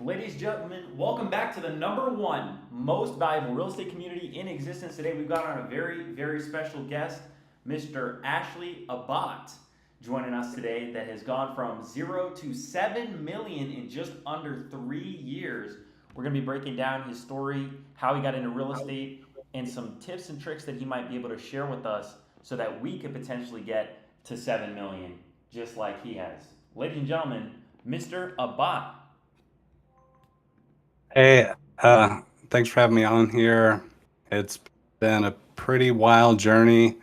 Ladies and gentlemen, welcome back to the #1 most valuable real estate community in existence. Today we've got on a very special guest, Mr. Ashley Abbott, joining us today that has gone from 0 to 7 million in just under 3 years. We're going to be breaking down his story, how he got into real estate, and some tips and tricks that he might be able to share with us so that we could potentially get to 7 million just like he has. Ladies and gentlemen, Mr. Abbott. Hey, thanks for having me on here. It's been a pretty wild journey.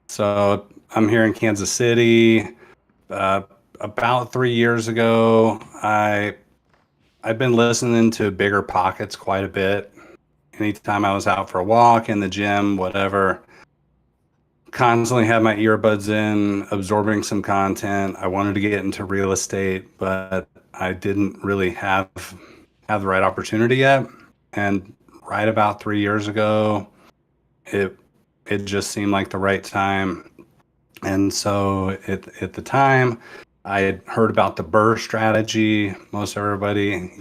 So I'm here in Kansas City. Uh, about 3 years ago, I've been listening to Bigger Pockets quite a bit. Anytime I was out for a walk, in the gym, whatever, constantly had my earbuds in, absorbing some content. I wanted to get into real estate, but I didn't really have the right opportunity yet. And right about 3 years ago, it it just seemed like the right time. And so at the time, I had heard about the BRRRR strategy. Most everybody,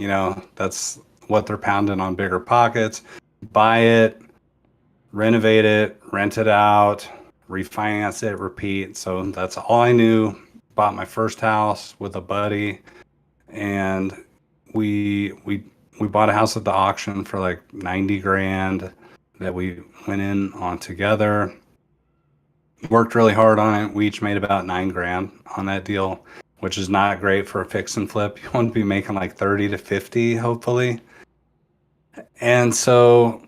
that's what they're pounding on Bigger Pockets. Buy it, renovate it, rent it out, refinance it, repeat. So that's all I knew. Bought my first house with a buddy, and we bought a house at the auction for like 90 grand that we went in on together. Worked really hard on it. We each made about 9 grand on that deal, which is not great for a fix and flip. You want to be making like 30 to 50, hopefully. And so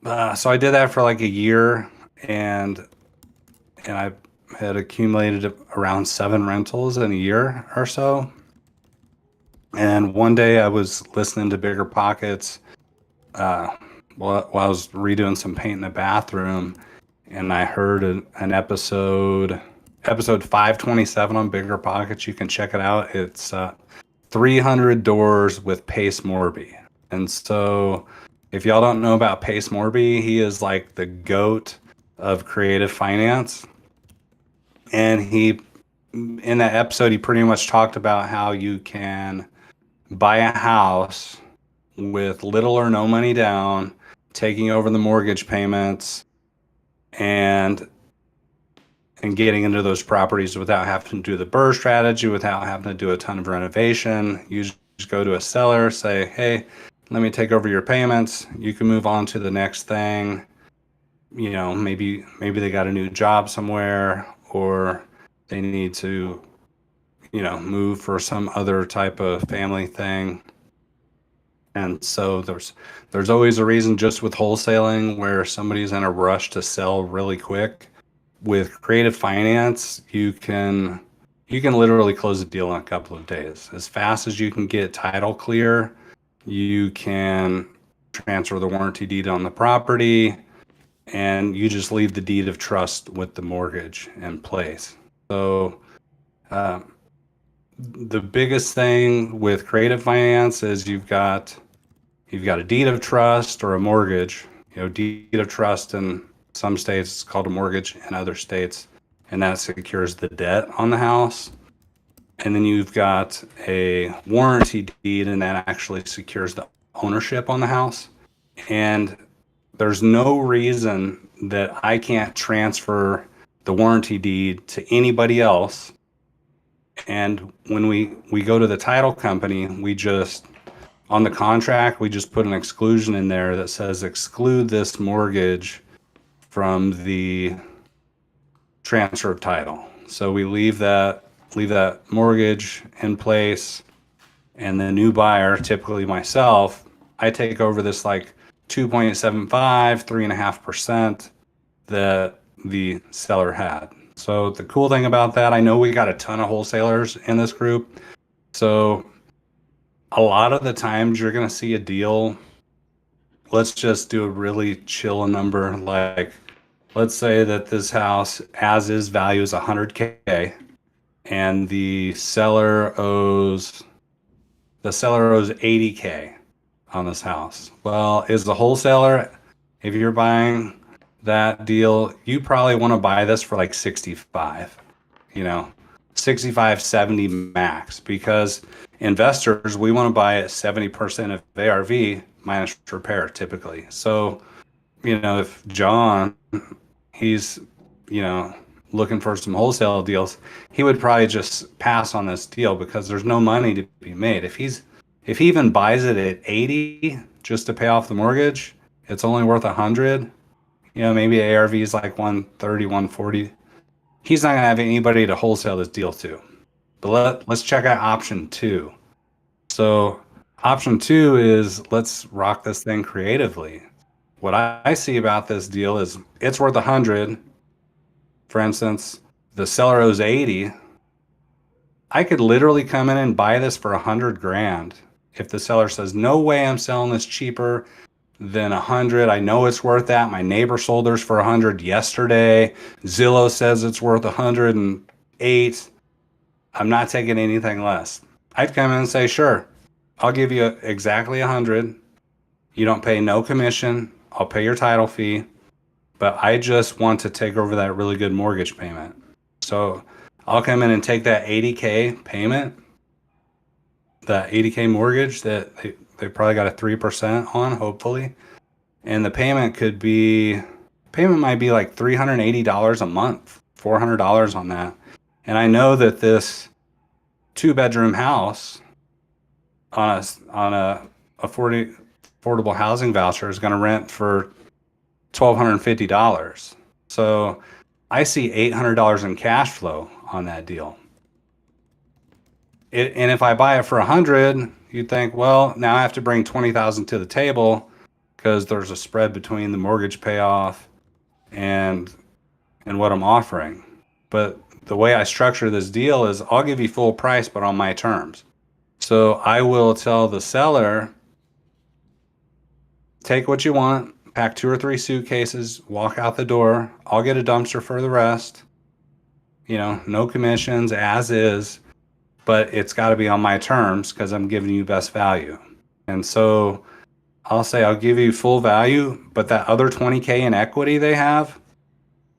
I did that for like a year, and I had accumulated around 7 rentals in a year or so. And one day I was listening to Bigger Pockets while I was redoing some paint in the bathroom, and I heard an episode 527 on Bigger Pockets. You can check it out. It's 300 Doors with Pace Morby. And so if y'all don't know about Pace Morby, he is like the GOAT of creative finance. And in that episode, he pretty much talked about how you can buy a house with little or no money down, taking over the mortgage payments, and getting into those properties without having to do the BRRRR strategy, without having to do a ton of renovation. You just go to a seller, say, hey, let me take over your payments. You can move on to the next thing. Maybe they got a new job somewhere, or they need to move for some other type of family thing. And so there's always a reason, just with wholesaling, where somebody's in a rush to sell really quick. With creative finance, you can literally close a deal in a couple of days. As fast as you can get title clear, you can transfer the warranty deed on the property, and you just leave the deed of trust with the mortgage in place. So the biggest thing with creative finance is you've got a deed of trust or a mortgage. Deed of trust in some states is called a mortgage, in other states, and that secures the debt on the house. And then you've got a warranty deed, and that actually secures the ownership on the house. And there's no reason that I can't transfer the warranty deed to anybody else. And when we go to the title company, on the contract, we just put an exclusion in there that says exclude this mortgage from the transfer of title. So we leave that mortgage in place, and the new buyer, typically myself, I take over this like 2.75, 3.5% that the seller had. So the cool thing about that, I know we got a ton of wholesalers in this group. So a lot of the times you're going to see a deal. Let's just do a really chill number. Like, let's say that this house as is value is 100K, and the seller owes 80K on this house. Well, is the wholesaler, if you're buying that deal, you probably want to buy this for like 65, 65, 70 max, because investors, we want to buy at 70% of ARV minus repair typically. So, if John, he's, looking for some wholesale deals, he would probably just pass on this deal because there's no money to be made. If he even buys it at 80 just to pay off the mortgage, it's only worth 100. Maybe ARV is like 130, 140. He's not gonna have anybody to wholesale this deal to. But let's check out option 2. So option 2 is, let's rock this thing creatively. What I see about this deal is it's worth 100. For instance, the seller owes 80. I could literally come in and buy this for 100 grand. If the seller says, no way I'm selling this cheaper than 100, I know it's worth that. My neighbor sold theirs for 100 yesterday. Zillow says it's worth 108. I'm not taking anything less. I'd come in and say, sure, I'll give you exactly 100. You don't pay no commission. I'll pay your title fee, but I just want to take over that really good mortgage payment. So I'll come in and take that 80K payment, that 80K mortgage that they probably got a 3% on, hopefully. And the payment might be like $380 a month, $400 on that. And I know that this 2-bedroom house on a affordable housing voucher is going to rent for $1,250. So I see $800 in cash flow on that deal. And if I buy it for 100, you'd think, well, now I have to bring 20,000 to the table because there's a spread between the mortgage payoff and what I'm offering. But the way I structure this deal is I'll give you full price, but on my terms. So I will tell the seller, take what you want, pack 2 or 3 suitcases, walk out the door. I'll get a dumpster for the rest. No commissions, as is, but it's got to be on my terms because I'm giving you best value. And so I'll say I'll give you full value, but that other 20K in equity they have,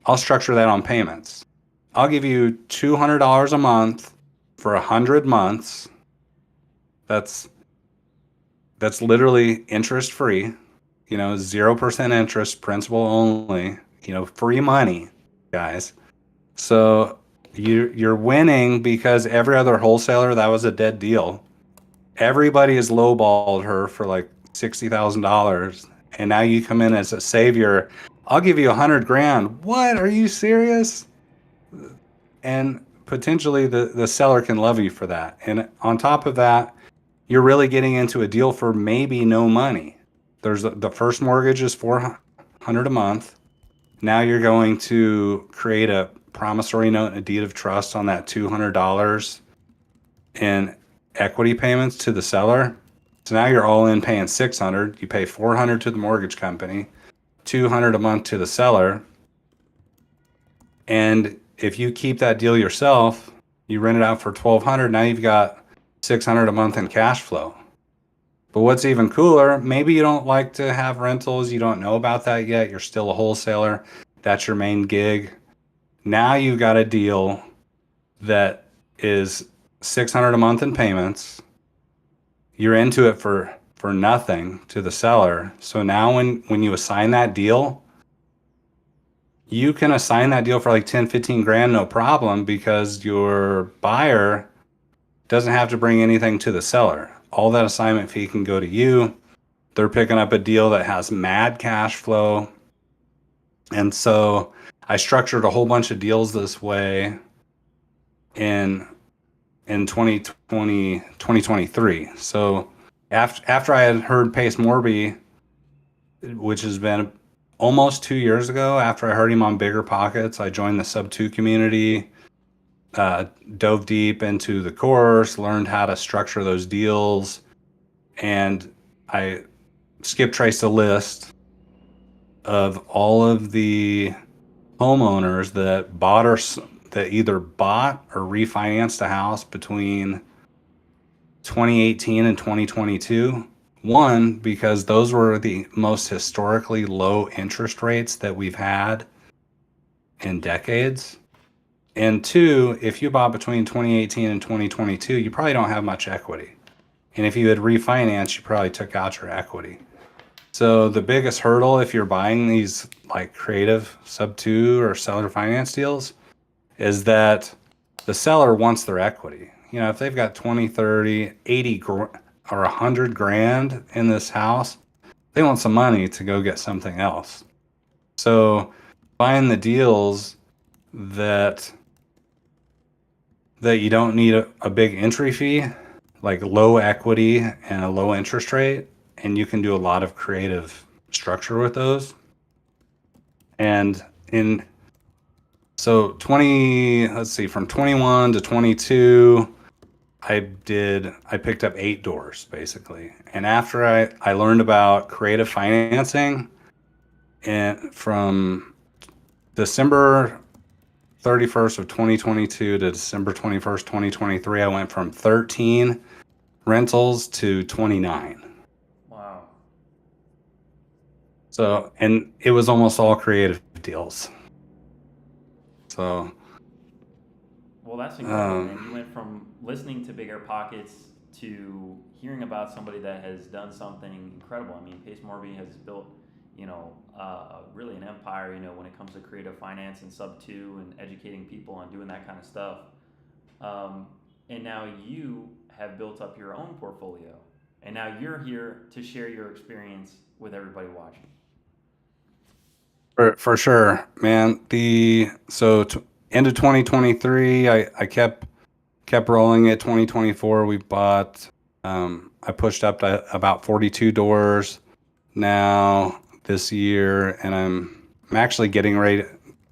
I'll structure that on payments. I'll give you $200 a month for 100 months. That's literally interest free, 0% interest, principal only, free money, guys. So you're winning because every other wholesaler, that was a dead deal. Everybody has lowballed her for like $60,000. And now you come in as a savior. I'll give you 100 grand. What? Are you serious? And potentially the seller can love you for that. And on top of that, you're really getting into a deal for maybe no money. There's the first mortgage is $400 a month. Now you're going to create a promissory note and a deed of trust on that $200 in equity payments to the seller. So now you're all in paying $600. You pay $400 to the mortgage company, $200 a month to the seller. And if you keep that deal yourself, you rent it out for $1,200. Now you've got $600 a month in cash flow. But what's even cooler, maybe you don't like to have rentals. You don't know about that yet. You're still a wholesaler. That's your main gig. Now you've got a deal that is $600 a month in payments. You're into it for nothing to the seller. So now when you assign that deal, you can assign that deal for like 10, 15 grand, no problem, because your buyer doesn't have to bring anything to the seller. All that assignment fee can go to you. They're picking up a deal that has mad cash flow. And so I structured a whole bunch of deals this way in 2023. So after I had heard Pace Morby, which has been almost 2 years ago, after I heard him on Bigger Pockets, I joined the Sub 2 community, dove deep into the course, learned how to structure those deals, and I skip traced a list of all of the homeowners that either bought or refinanced a house between 2018 and 2022. One, because those were the most historically low interest rates that we've had in decades. And two, if you bought between 2018 and 2022, you probably don't have much equity. And if you had refinanced, you probably took out your equity. So the biggest hurdle if you're buying these like creative sub two or seller finance deals is that the seller wants their equity. If they've got 20, 30, 80 or 100 grand in this house, they want some money to go get something else. So buying the deals that you don't need a big entry fee, like low equity and a low interest rate, and you can do a lot of creative structure with those. And from 21 to 22, I picked up 8 doors basically. And after I learned about creative financing, and from December 31st of 2022 to December 21st, 2023, I went from 13 rentals to 29. Wow. So, and it was almost all creative deals. So, Well, that's incredible, man. You went from listening to Big Air Pockets to hearing about somebody that has done something incredible. I mean, Pace Morby has built, really an empire, when it comes to creative finance and sub two and educating people on doing that kind of stuff. And now you have built up your own portfolio, and now you're here to share your experience with everybody watching. for sure, man. End of 2023, I kept rolling it. 2024, we bought. I pushed up to about 42 doors now this year, and I'm actually getting ready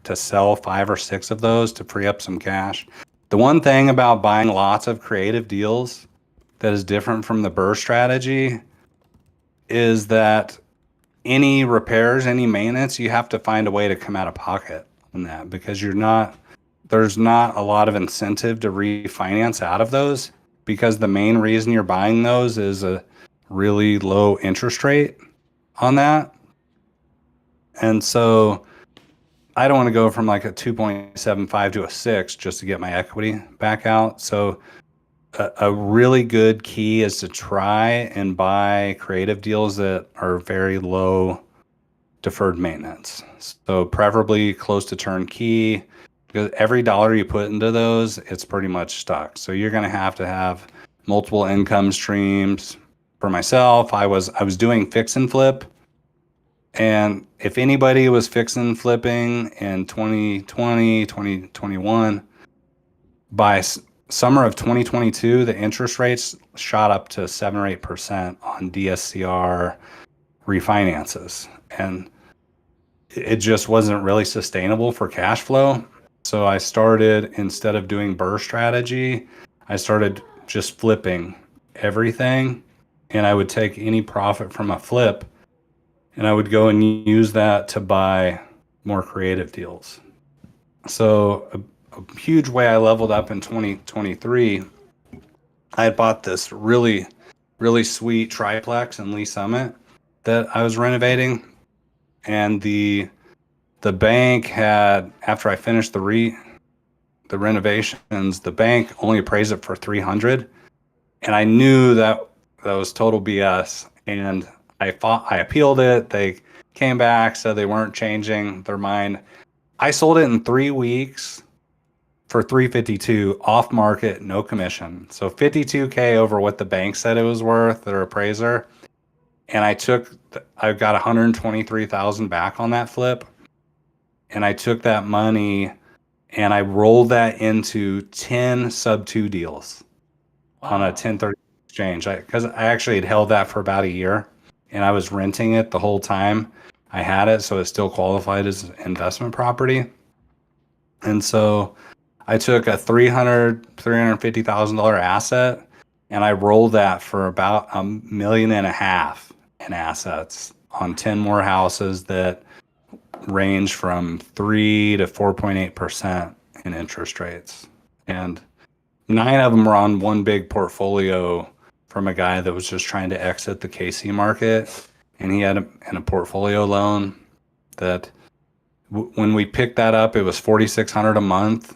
to sell 5 or 6 of those to free up some cash. The one thing about buying lots of creative deals that is different from the BRRRR strategy is that any repairs, any maintenance, you have to find a way to come out of pocket on that, because there's not a lot of incentive to refinance out of those, because the main reason you're buying those is a really low interest rate on that. And so I don't want to go from like a 2.75 to a 6 just to get my equity back out. So a really good key is to try and buy creative deals that are very low deferred maintenance. So preferably close to turnkey, because every dollar you put into those, it's pretty much stuck. So you're going to have multiple income streams. For myself, I was doing fix and flip. And if anybody was fix and flipping in 2020, 2021, by summer of 2022, the interest rates shot up to 7 or 8% on DSCR refinances. And it just wasn't really sustainable for cash flow. So I started, instead of doing BRRRR strategy, I started just flipping everything. And I would take any profit from a flip and I would go and use that to buy more creative deals. So a huge way I leveled up in 2023, I had bought this really, really sweet triplex in Lee Summit that I was renovating. And the bank had, after I finished the renovations, the bank only appraised it for 300. And I knew that was total BS. And I appealed it. They came back, said they weren't changing their mind. I sold it in 3 weeks for $352 off market, no commission. So $52K over what the bank said it was worth, their appraiser. And I got $123,000 back on that flip. And I took that money and I rolled that into 10 sub 2 deals on a 1030 exchange. Because I actually had held that for about a year and I was renting it the whole time I had it. So it still qualified as investment property. And so I took a $350,000 asset and I rolled that for about $1.5 million in assets on 10 more houses that range from 3 to 4.8% in interest rates. And 9 of them were on one big portfolio from a guy that was just trying to exit the KC market. And he had a portfolio loan that when we picked that up, it was $4,600 a month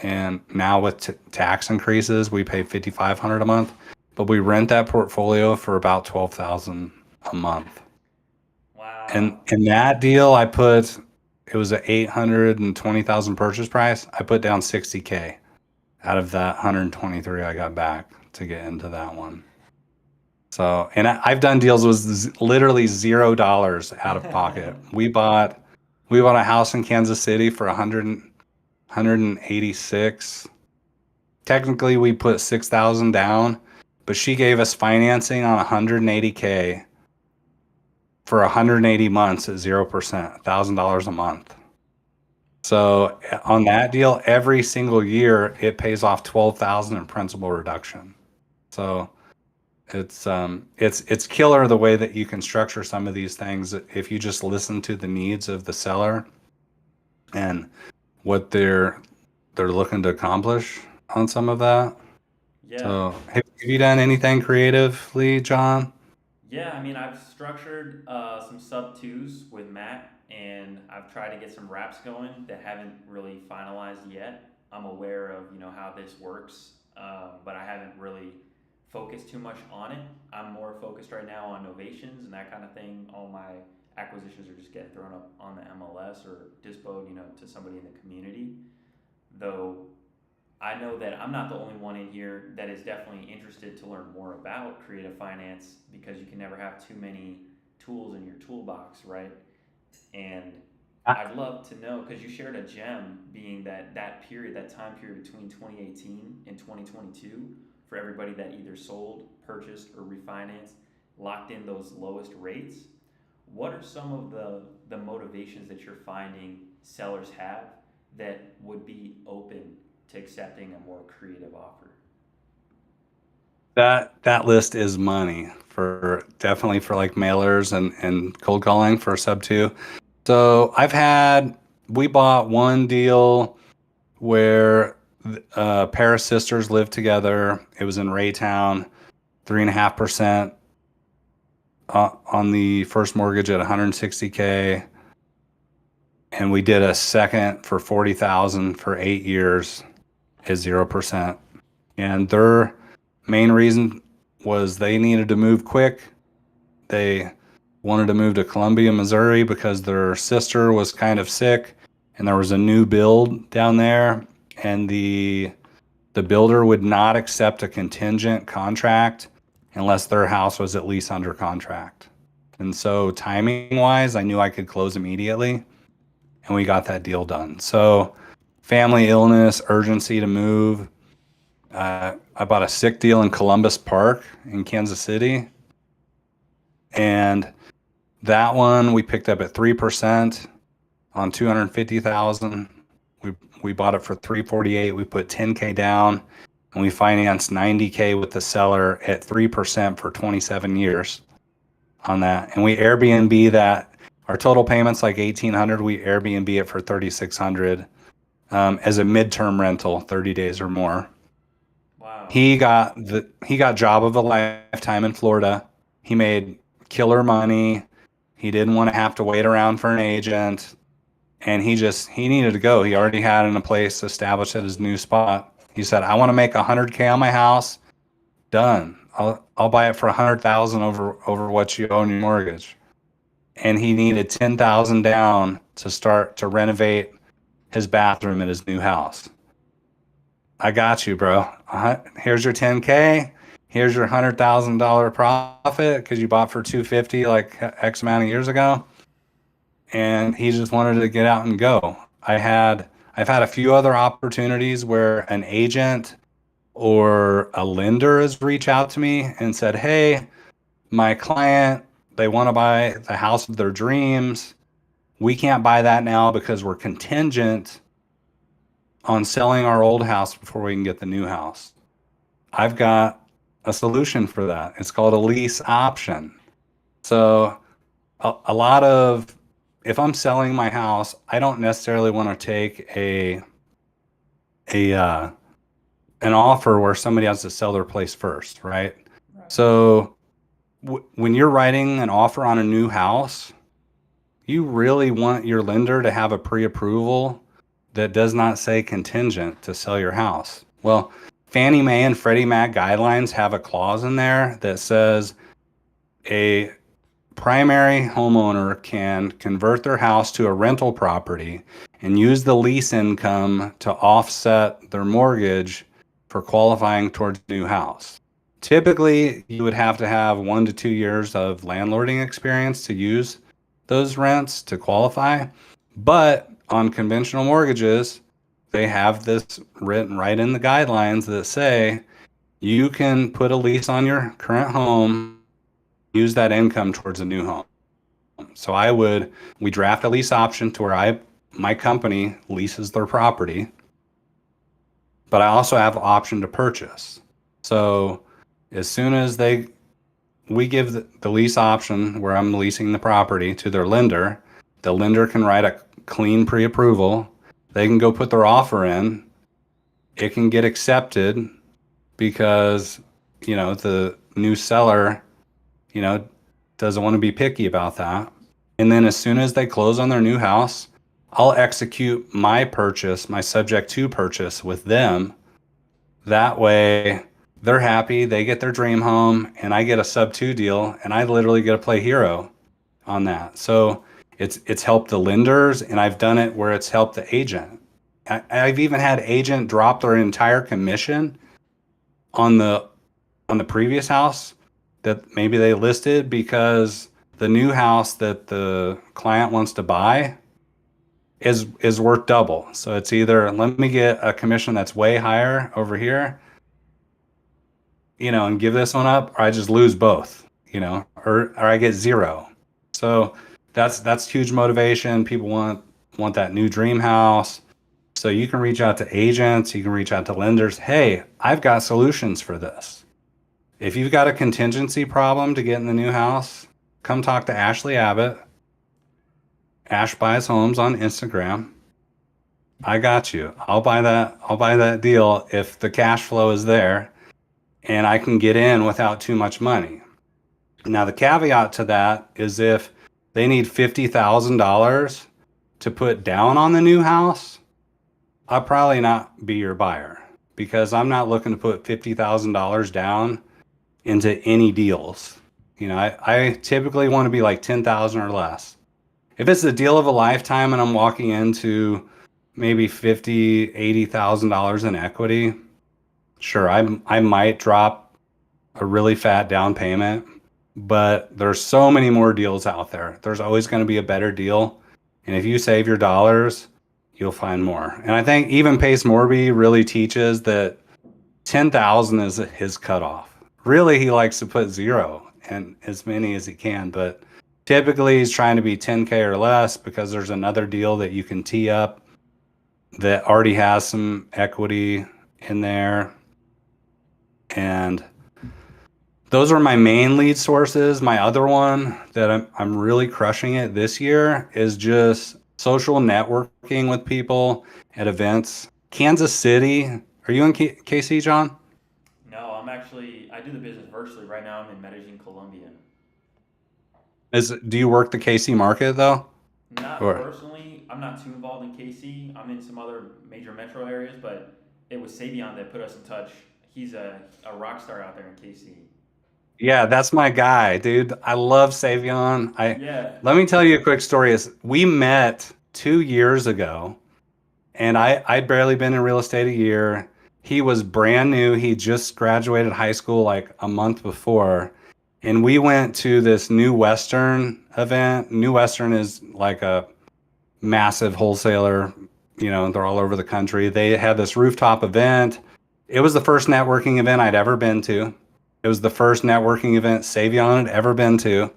and now with tax increases, we pay $5,500 a month, but we rent that portfolio for about $12,000 a month. And Wow. in that deal, it was an 820,000 purchase price. I put down 60K out of that 123 I got back to get into that one. So, and I've done deals with literally $0 out of pocket. We bought a house in Kansas City for 186. Technically, we put 6,000 down, but she gave us financing on 180K for 180 months at 0%, $1,000 a month. So on that deal, every single year it pays off 12,000 in principal reduction. So it's killer the way that you can structure some of these things if you just listen to the needs of the seller and what they're looking to accomplish on some of that. Yeah. So have you done anything creatively, John? Yeah, I mean, I've structured some sub twos with Matt, and I've tried to get some wraps going that haven't really finalized yet. I'm aware of how this works, but I haven't really focused too much on it. I'm more focused right now on novations and that kind of thing. All my acquisitions are just getting thrown up on the MLS or dispoed, to somebody in the community. Though I know that I'm not the only one in here that is definitely interested to learn more about creative finance because you can never have too many tools in your toolbox, right? And I'd love to know because you shared a gem being that period, that time period between 2018 and 2022 for everybody that either sold, purchased, or refinanced, locked in those lowest rates. What are some of the motivations that you're finding sellers have that would be open to accepting a more creative offer? That list is money for definitely for like mailers and cold calling for sub two. So we bought one deal where a pair of sisters lived together. It was in Raytown, 3.5% on the first mortgage at 160K. And we did a second for 40,000 for 8 years at 0%. And their main reason was they needed to move quick. They wanted to move to Columbia, Missouri because their sister was kind of sick and there was a new build down there, and the builder would not accept a contingent contract unless their house was at least under contract. And so timing wise, I knew I could close immediately and we got that deal done. So family illness, urgency to move. I bought a sick deal in Columbus Park in Kansas City, and that one we picked up at 3% on 250,000. We bought it for 348. We put 10K down, and we financed 90K with the seller at 3% for 27 years on that. And we Airbnb that. Our total payments like 1,800. We Airbnb it for 3,600 as a midterm rental, 30 days or more. Wow. He got job of a lifetime in Florida. He made killer money. He didn't want to have to wait around for an agent, and he needed to go. He already had in a place established at his new spot. He said, "I want to make 100K on my house. Done. I'll buy it for 100,000 over what you owe in your mortgage." And he needed 10,000 down to start to renovate his bathroom in his new house. I got you, bro. Here's your 10K. Here's your $100,000 profit because you bought for 250 like X amount of years ago. And he just wanted to get out and go. I've had a few other opportunities where an agent or a lender has reached out to me and said, "Hey, my client, they want to buy the house of their dreams. We can't buy that now because we're contingent on selling our old house before we can get the new house." I've got a solution for that. It's called a lease option. So a lot of, if I'm selling my house, I don't necessarily want to take an offer where somebody has to sell their place first, right? Right. So when you're writing an offer on a new house, you really want your lender to have a pre-approval that does not say contingent to sell your house. Well, Fannie Mae and Freddie Mac guidelines have a clause in there that says a primary homeowner can convert their house to a rental property and use the lease income to offset their mortgage for qualifying towards a new house. Typically, you would have to have 1 to 2 years of landlording experience to use those rents to qualify. But on conventional mortgages, they have this written right in the guidelines that say you can put a lease on your current home, use that income towards a new home. So we draft a lease option to where my company leases their property, but I also have the option to purchase. So as soon as we give the lease option where I'm leasing the property to their lender, the lender can write a clean pre-approval. They can go put their offer in. It can get accepted because, the new seller, doesn't want to be picky about that. And then as soon as they close on their new house, I'll execute my purchase, my subject to purchase with them. That way they're happy, they get their dream home, and I get a sub 2 deal, and I literally get to play hero on that. So it's helped the lenders, and I've done it where it's helped the agent. I've even had agent drop their entire commission on the previous house that maybe they listed because the new house that the client wants to buy is worth double. So it's either let me get a commission that's way higher over here, and give this one up, or I just lose both, or I get zero. So that's huge motivation. People want that new dream house. So you can reach out to agents, you can reach out to lenders. Hey, I've got solutions for this. If you've got a contingency problem to get in the new house, come talk to Ashley Abbott. Ash Buys Homes on Instagram. I got you. I'll buy that deal if the cash flow is there and I can get in without too much money. Now the caveat to that is if they need $50,000 to put down on the new house, I'll probably not be your buyer because I'm not looking to put $50,000 down into any deals. I typically want to be like 10,000 or less. If it's the deal of a lifetime and I'm walking into maybe $50,000, $80,000 in equity, sure, I might drop a really fat down payment, but there's so many more deals out there. There's always going to be a better deal. And if you save your dollars, you'll find more. And I think even Pace Morby really teaches that 10,000 is his cutoff. Really, he likes to put zero and as many as he can, but typically he's trying to be 10K or less because there's another deal that you can tee up that already has some equity in there. And those are my main lead sources. My other one that I'm really crushing it this year is just social networking with people at events. Kansas City. Are you in KC, John? No, I do the business virtually. Right now I'm in Medellin, Colombia. Do you work the KC market though? Not personally. I'm not too involved in KC. I'm in some other major metro areas, but it was Savion that put us in touch. He's a rock star out there in KC. Yeah, that's my guy, dude. I love Savion. Yeah. Let me tell you a quick story. We met 2 years ago, and I'd barely been in real estate a year. He was brand new. He just graduated high school like a month before. And we went to this New Western event. New Western is like a massive wholesaler. They're all over the country. They had this rooftop event. It was the first networking event I'd ever been to. It was the first networking event Savion had ever been to.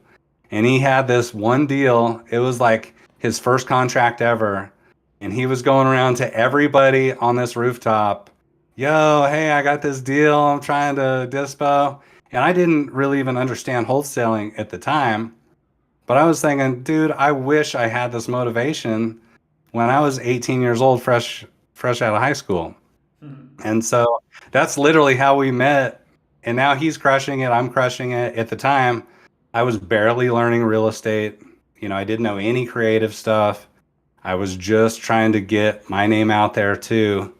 And he had this one deal. It was like his first contract ever. And he was going around to everybody on this rooftop. Yo, hey, I got this deal. I'm trying to dispo. And I didn't really even understand wholesaling at the time. But I was thinking, dude, I wish I had this motivation when I was 18 years old, fresh out of high school. And so that's literally how we met. And now he's crushing it. I'm crushing it. At the time, I was barely learning real estate. I didn't know any creative stuff. I was just trying to get my name out there too.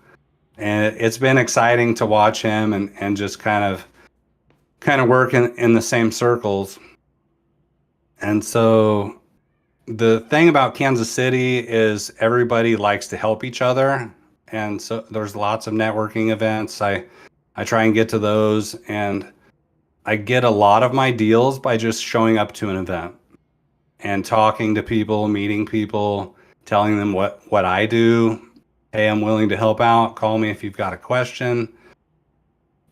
And it's been exciting to watch him and just kind of work in the same circles. And so the thing about Kansas City is everybody likes to help each other. And so there's lots of networking events. I try and get to those, and I get a lot of my deals by just showing up to an event and talking to people, meeting people, telling them what I do. Hey, I'm willing to help out. Call me if you've got a question.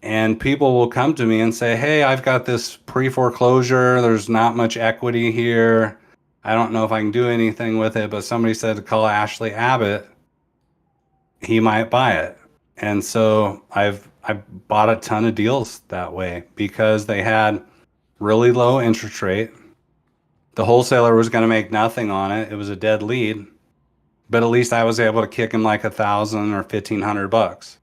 And people will come to me and say, hey, I've got this pre-foreclosure. There's not much equity here. I don't know if I can do anything with it, but somebody said to call Ashley Abbott. He might buy it. And so I bought a ton of deals that way because they had really low interest rate. The wholesaler was going to make nothing on it. It was a dead lead, but at least I was able to kick him like $1,000 or $1,500.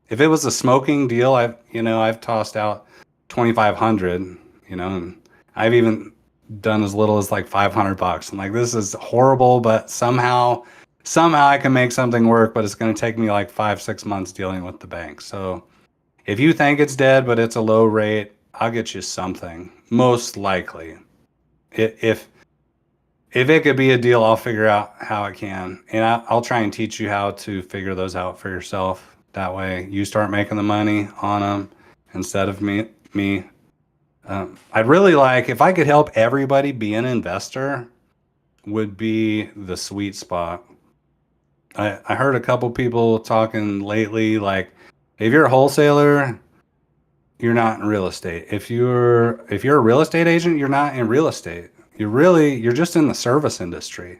If it was a smoking deal, I've tossed out 2,500. And I've even done as little as like $500. I'm like, this is horrible, but somehow I can make something work. But it's going to take me like 5-6 months dealing with the bank. So if you think it's dead, but it's a low rate, I'll get you something. Most likely, if it could be a deal, I'll figure out how it can, and I'll try and teach you how to figure those out for yourself. That way, you start making the money on them instead of me. I'd really like if I could help everybody be an investor. Would be the sweet spot. I heard a couple people talking lately, like if you're a wholesaler, you're not in real estate. If you're a real estate agent, you're not in real estate. You're just in the service industry.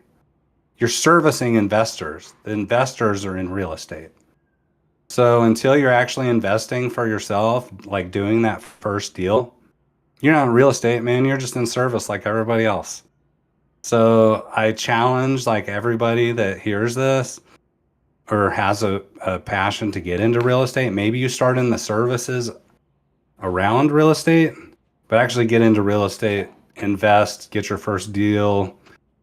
You're servicing investors. The investors are in real estate. So until you're actually investing for yourself, like doing that first deal, you're not in real estate, man. You're just in service like everybody else. So I challenge like everybody that hears this or has a passion to get into real estate. Maybe you start in the services around real estate, but actually get into real estate, invest, get your first deal,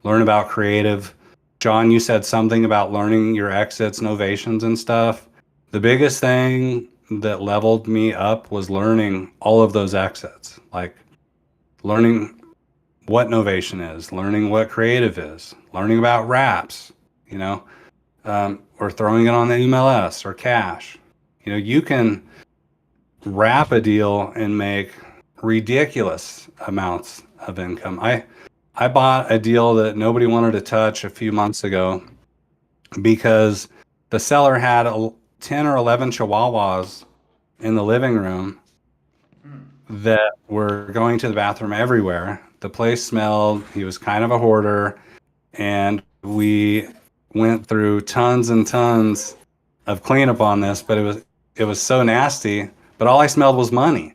learn about creative. John, you said something about learning your exits, novations and stuff. The biggest thing that leveled me up was learning all of those exits, like learning what novation is, learning what creative is, learning about wraps, or throwing it on the MLS or cash. You can wrap a deal and make ridiculous amounts of income. I bought a deal that nobody wanted to touch a few months ago because the seller had 10 or 11 chihuahuas in the living room that were going to the bathroom everywhere. The place smelled. He was kind of a hoarder, and we went through tons and tons of cleanup on this, but it was so nasty. But all I smelled was money.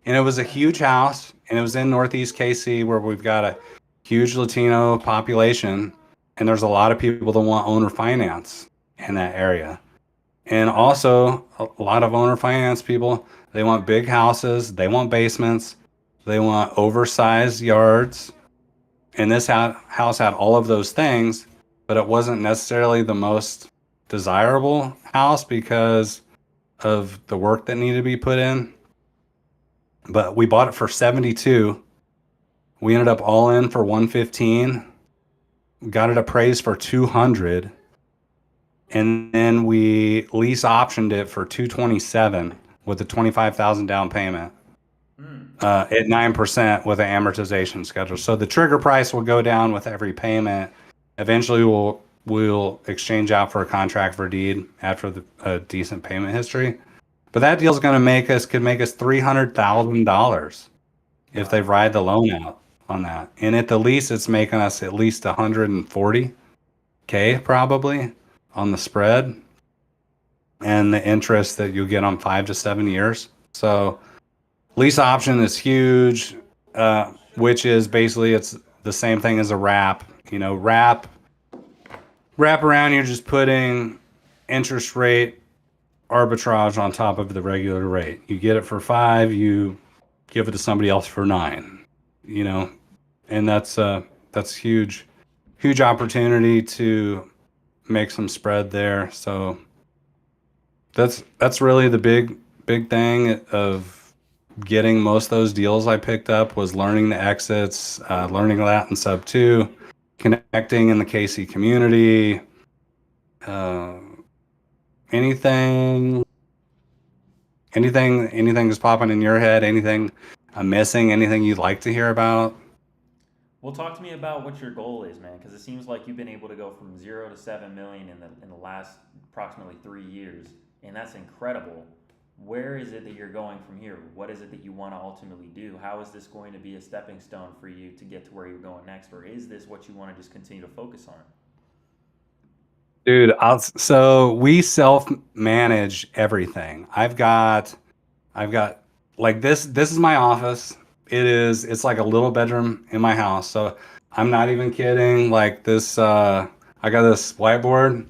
And it was a huge house, and it was in Northeast KC where we've got a huge Latino population, and there's a lot of people that want owner finance in that area. And also a lot of owner finance people, they want big houses, they want basements, they want oversized yards. And this house had all of those things, but it wasn't necessarily the most desirable house because of the work that needed to be put in. But we bought it for 72. We ended up all in for 115. We got it appraised for 200. And then we lease optioned it for 227 with a 25,000 down payment at 9% with an amortization schedule. So the trigger price will go down with every payment. Eventually we'll exchange out for a contract for deed after a decent payment history. But that deal is going to could make us $300,000 if they ride the loan out on that. And at the lease, it's making us at least $140K probably on the spread and the interest that you get on 5 to 7 years. So lease option is huge, which is basically it's the same thing as a wrap. Wrap around, you're just putting interest rate arbitrage on top of the regular rate. You get it for 5, you give it to somebody else for 9, and that's huge opportunity to make some spread there. So that's really the big thing of getting most of those deals I picked up was learning the exits, learning Latin sub 2, connecting in the KC community, uh, anything anything is popping in your head, anything I'm missing, anything you'd like to hear about. Well, talk to me about what your goal is, man, because it seems like you've been able to go from 0 to 7 million in the last approximately 3 years, and that's incredible. Where is it that you're going from here? What is it that you want to ultimately do? How is this going to be a stepping stone for you to get to where you're going next, or is this what you want to just continue to focus on? Dude, so we self manage everything. I've got like this is my office. It's like a little bedroom in my house. So I'm not even kidding. Like this I got this whiteboard.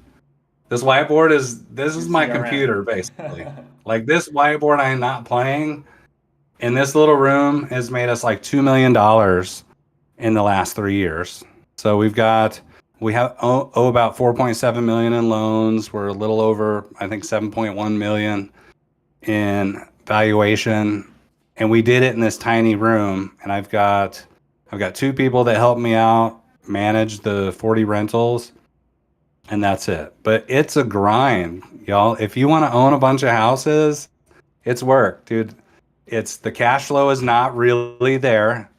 This Your is my CRM. computer basically. Like this whiteboard I'm not playing. And this little room has made us like $2 million in the last 3 years. So we have owe about 4.7 million in loans. We're a little over, I think, 7.1 million in valuation, and we did it in this tiny room. And I've got two people that help me out manage the 40 rentals, and that's it. But it's a grind, y'all. If you want to own a bunch of houses, it's work, dude. It's the cash flow is not really there.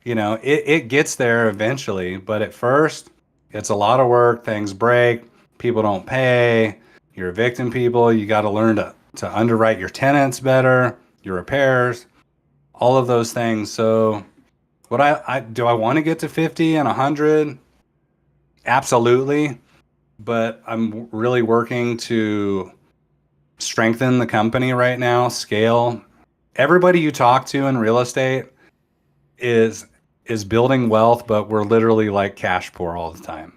It gets there eventually, but at first, it's a lot of work. Things break, people don't pay, you're evicting people. You got to learn to underwrite your tenants better, your repairs, all of those things. So, what I do I want to get to 50 and 100? Absolutely, but I'm really working to strengthen the company right now, scale. Everybody you talk to in real estate is is building wealth, but we're literally like cash poor all the time.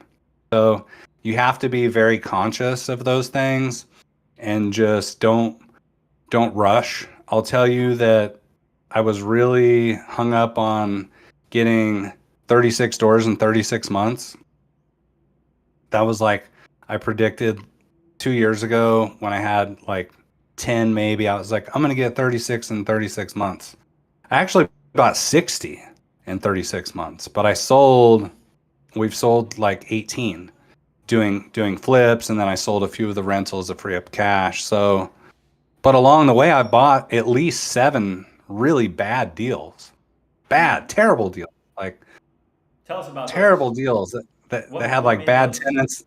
So you have to be very conscious of those things and just don't rush. I'll tell you that I was really hung up on getting 36 doors in 36 months. That was like I predicted 2 years ago when I had like 10 maybe. I was like, I'm going to get 36 in 36 months. I actually bought 60 in 36 months, but we've sold like 18 doing flips, and then I sold a few of the rentals to free up cash. So, but along the way, I bought at least 7 really bad deals, Hmm. terrible deals, like Tell us about those. terrible deals that had What like made bad those? tenants.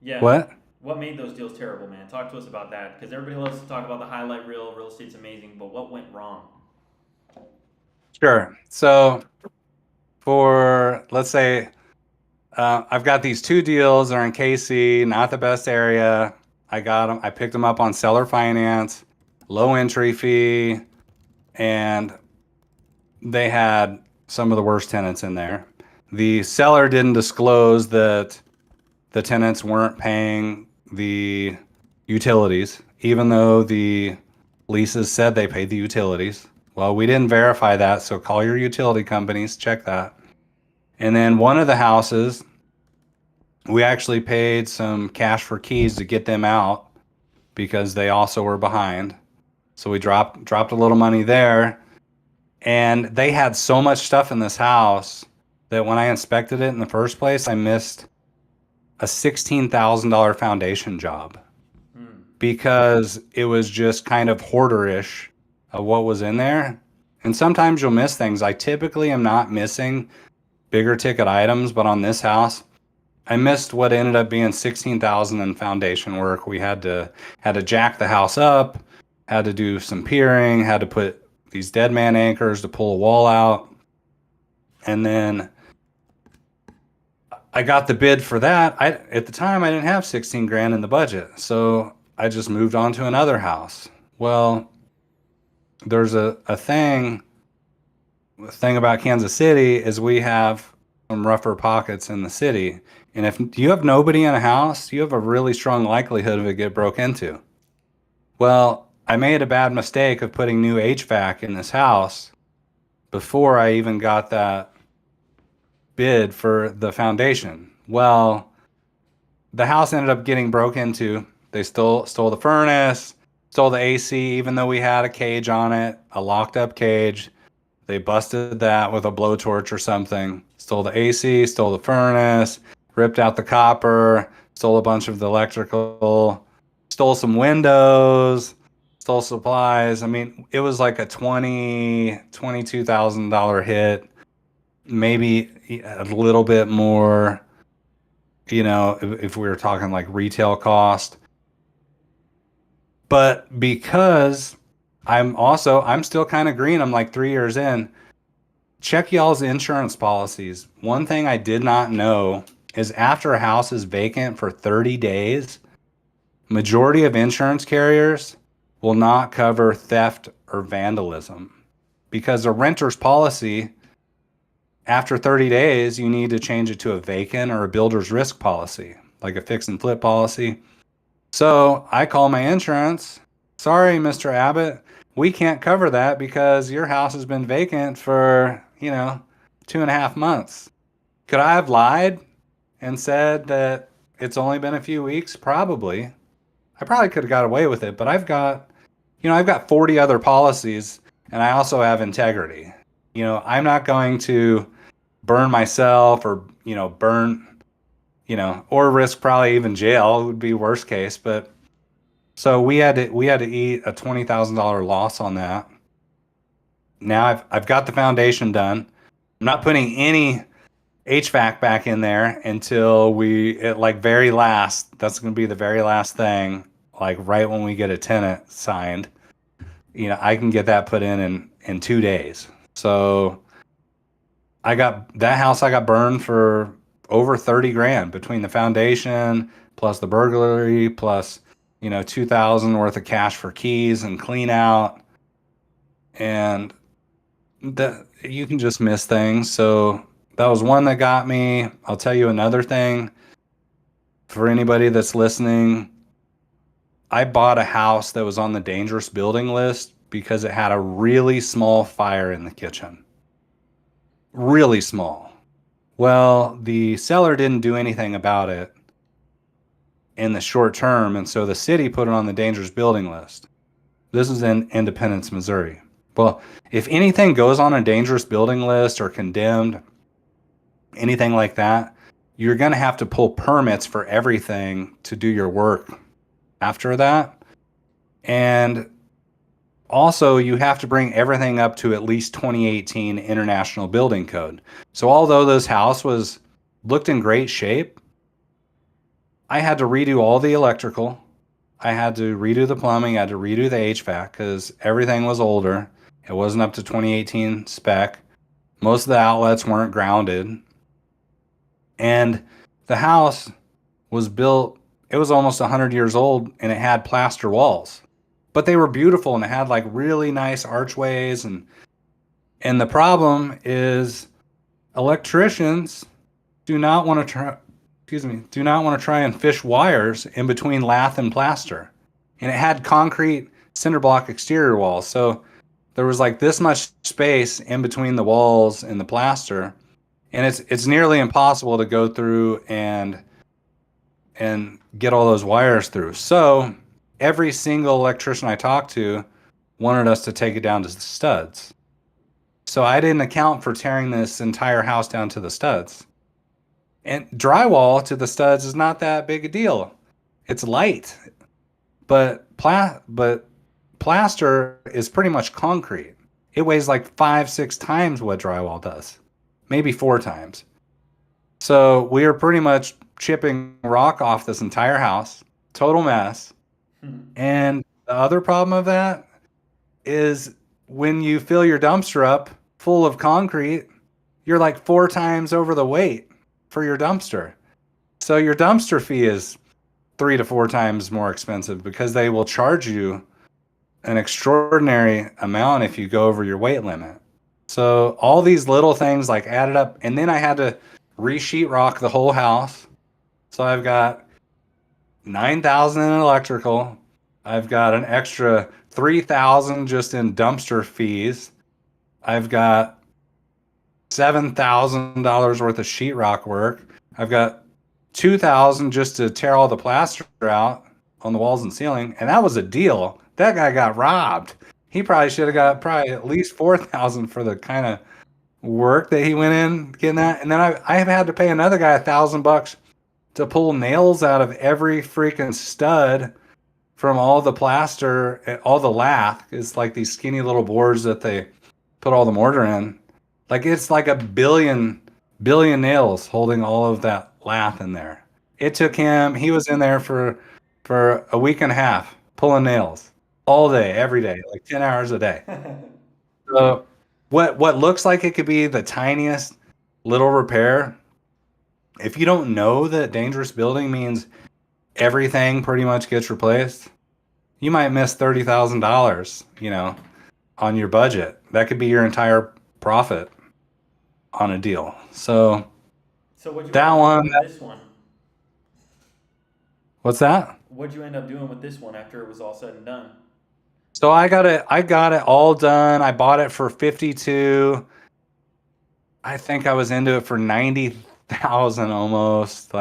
Yeah. What? What made those deals terrible, man? Talk to us about that, because everybody loves to talk about the highlight reel. Real estate's amazing, but what went wrong? Sure. So for let's say I've got these 2 deals. They're in KC, not the best area. I got them. I picked them up on seller finance, low entry fee, and they had some of the worst tenants in there. The seller didn't disclose that the tenants weren't paying the utilities, even though the leases said they paid the utilities. Well, we didn't verify that, so call your utility companies, check that. And then one of the houses, we actually paid some cash for keys to get them out because they also were behind. So we dropped a little money there, and they had so much stuff in this house that when I inspected it in the first place, I missed a $16,000 foundation job Hmm. because it was just kind of hoarderish of what was in there. And sometimes you'll miss things. I typically am not missing bigger ticket items, but on this house, I missed what ended up being 16,000 in foundation work. We had to jack the house up, had to do some piering, had to put these dead man anchors to pull a wall out. And then I got the bid for that. At the time I didn't have 16 grand in the budget. So I just moved on to another house. Well, there's a thing about Kansas City is we have some rougher pockets in the city. And if you have nobody in a house, you have a really strong likelihood of it get broke into. Well, I made a bad mistake of putting new HVAC in this house before I even got that bid for the foundation. Well, the house ended up getting broke into. They stole the furnace, stole the AC, even though we had a cage on it, a locked up cage. They busted that with a blowtorch or something. Stole the AC, stole the furnace, ripped out the copper, stole a bunch of the electrical, stole some windows, stole supplies. I mean, it was like a $22,000 hit, maybe a little bit more, if we were talking like retail cost. But because I'm still kind of green, I'm like 3 years in. Check y'all's insurance policies. One thing I did not know is after a house is vacant for 30 days, majority of insurance carriers will not cover theft or vandalism because a renter's policy, after 30 days, you need to change it to a vacant or a builder's risk policy, like a fix and flip policy. So I call my insurance. Sorry, Mr. Abbott, we can't cover that because your house has been vacant for, 2.5 months. Could I have lied and said that it's only been a few weeks? Probably. I probably could have got away with it, but I've got 40 other policies and I also have integrity. I'm not going to burn myself or, or risk probably even jail would be worst case. But so we had to eat a $20,000 loss on that. Now I've got the foundation done. I'm not putting any HVAC back in there until very last. That's going to be the very last thing. Like right when we get a tenant signed, I can get that put in 2 days. So I got burned for over 30 grand between the foundation plus the burglary plus $2,000 worth of cash for keys and clean out, and that you can just miss things. So that was one that got me. I'll tell you another thing for anybody that's listening. I bought a house that was on the dangerous building list because it had a really small fire in the kitchen. Really small. Well, the seller didn't do anything about it in the short term, and so the city put it on the dangerous building list. This is in Independence, Missouri. Well, if anything goes on a dangerous building list or condemned, anything like that, you're going to have to pull permits for everything to do your work after that. And also, you have to bring everything up to at least 2018 International Building Code. So although this house looked in great shape, I had to redo all the electrical. I had to redo the plumbing. I had to redo the HVAC because everything was older. It wasn't up to 2018 spec. Most of the outlets weren't grounded. And the house was built, it was almost 100 years old, and it had plaster walls. But they were beautiful, and it had like really nice archways. And the problem is electricians do not want to try and fish wires in between lath and plaster. And it had concrete cinder block exterior walls. So there was like this much space in between the walls and the plaster. And it's nearly impossible to go through and get all those wires through. So every single electrician I talked to wanted us to take it down to the studs. So I didn't account for tearing this entire house down to the studs. And drywall to the studs is not that big a deal. It's light. But plaster is pretty much concrete. It weighs like 5-6 times what drywall does. Maybe 4 times. So we were pretty much chipping rock off this entire house. Total mess. And the other problem of that is when you fill your dumpster up full of concrete, you're like 4 times over the weight for your dumpster. So your dumpster fee is 3 to 4 times more expensive because they will charge you an extraordinary amount if you go over your weight limit. So all these little things like added up, and then I had to re-sheetrock the whole house. So I've got $9,000 in electrical. I've got an extra $3,000 just in dumpster fees. I've got $7,000 worth of sheetrock work. I've got $2,000 just to tear all the plaster out on the walls and ceiling, and that was a deal. That guy got robbed. He probably should have got probably at least $4,000 for the kind of work that he went in getting that. And then I have had to pay another guy $1,000 to pull nails out of every freaking stud from all the plaster, all the lath. It's like these skinny little boards that they put all the mortar in. Like it's like a billion nails holding all of that lath in there. It took him, he was in there for a week and a half pulling nails all day, every day, like 10 hours a day. So what looks like it could be the tiniest little repair, if you don't know that dangerous building means everything pretty much gets replaced, you might miss $30,000, on your budget. That could be your entire profit on a deal. So what'd you that end up one, doing with this one? what's that? What'd you end up doing with this one after it was all said and done? So I got it all done. I bought it for 52. I think I was into it for 90,000 almost,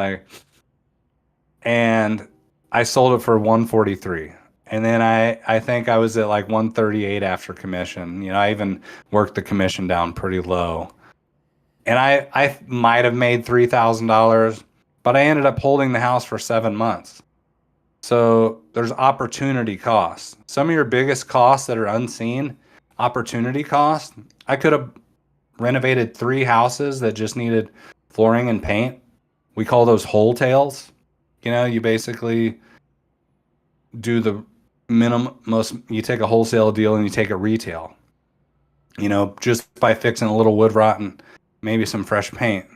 and I sold it for 143. And then I think I was at like 138 after commission. I even worked the commission down pretty low. And I might have made $3,000, but I ended up holding the house for 7 months. So there's opportunity costs. Some of your biggest costs that are unseen, opportunity costs. I could have renovated 3 houses that just needed flooring and paint. We call those wholetails. You basically do the you take a wholesale deal and you take a retail, just by fixing a little wood rot and maybe some fresh paint.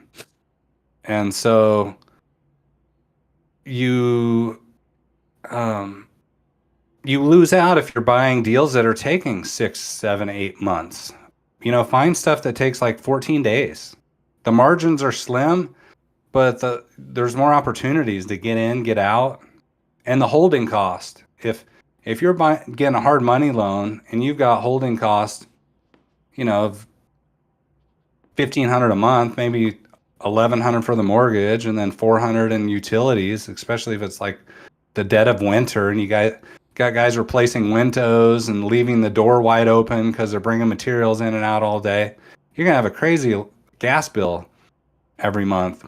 And so you lose out if you're buying deals that are taking 6, 7, 8 months. Find stuff that takes like 14 days. The margins are slim, but there's more opportunities to get in, get out. And the holding cost. If you're getting a hard money loan and you've got holding cost, of $1,500 a month, maybe $1,100 for the mortgage, and then $400 in utilities, especially if it's like the dead of winter and you got guys replacing windows and leaving the door wide open because they're bringing materials in and out all day. You're going to have a crazy gas bill every month.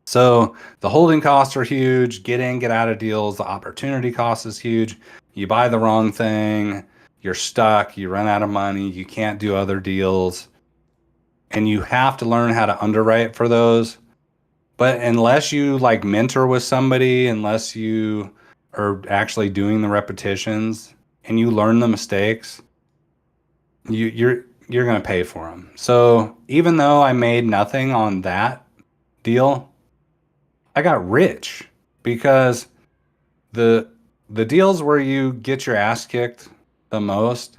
So the holding costs are huge. Get in, get out of deals. The opportunity cost is huge. You buy the wrong thing, you're stuck, you run out of money, you can't do other deals. And you have to learn how to underwrite for those. But unless you mentor with somebody, unless you are actually doing the repetitions and you learn the mistakes, you're going to pay for them. So even though I made nothing on that deal, I got rich because the deals where you get your ass kicked the most,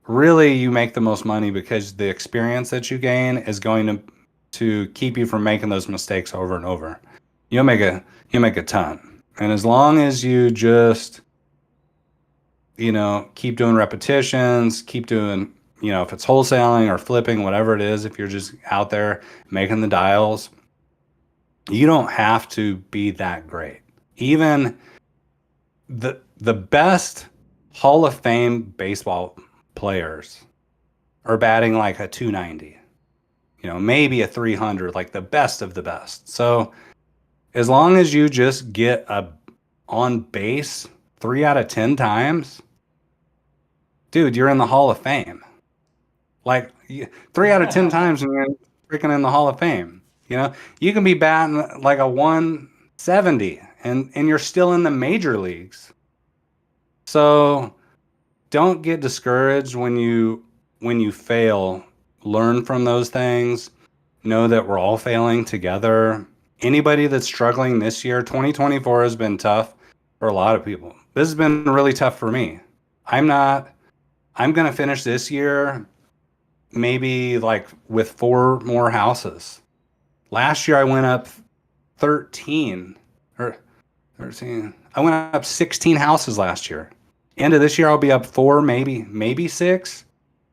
really you make the most money because the experience that you gain is going to keep you from making those mistakes over and over. You'll make a ton. And as long as you just keep doing repetitions, keep doing, if it's wholesaling or flipping, whatever it is, if you're just out there making the dials, you don't have to be that great. Even the best Hall of Fame baseball players are batting like a 290, maybe a 300, like the best of the best. So as long as you just get on base 3 out of 10 times, dude, you're in the Hall of Fame. Like 3 out of 10 times and you're freaking in the Hall of Fame. You can be batting like a 170 and you're still in the major leagues. So don't get discouraged when you fail. Learn from those things. Know that we're all failing together. Anybody that's struggling this year, 2024 has been tough for a lot of people. This has been really tough for me. I'm going to finish this year maybe with 4 more houses. Last year I went up 13. I went up 16 houses last year. End of this year I'll be up 4, maybe 6.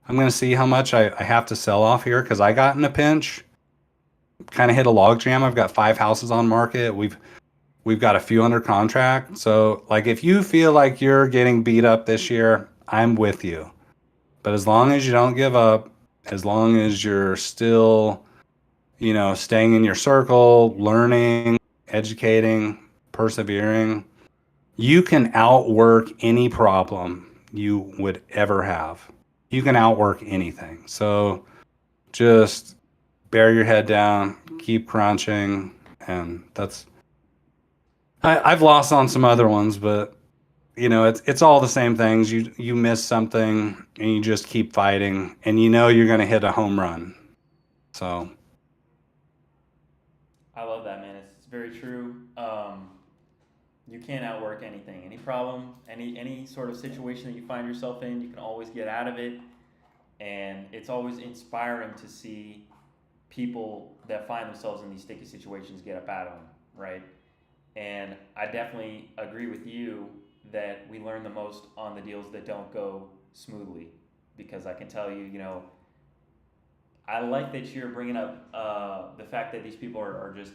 I'm going to see how much I have to sell off here because I got in a pinch. kind of hit a log jam. I've got 5 houses on market. We've got a few under contract. So like if you feel like you're getting beat up this year, I'm with you. But as long as you don't give up, as long as you're still, staying in your circle, learning, educating, persevering, you can outwork any problem you would ever have. You can outwork anything. So just bear your head down, keep crunching, and I've lost on some other ones, but it's all the same things. You miss something and you just keep fighting, and you're going to hit a home run. So I love that, man. It's very true. You can't outwork anything, any problem, any sort of situation that you find yourself in. You can always get out of it, and it's always inspiring to see people that find themselves in these sticky situations get up out of them, right? And I definitely agree with you that we learn the most on the deals that don't go smoothly, because I can tell you, I like that you're bringing up the fact that these people are just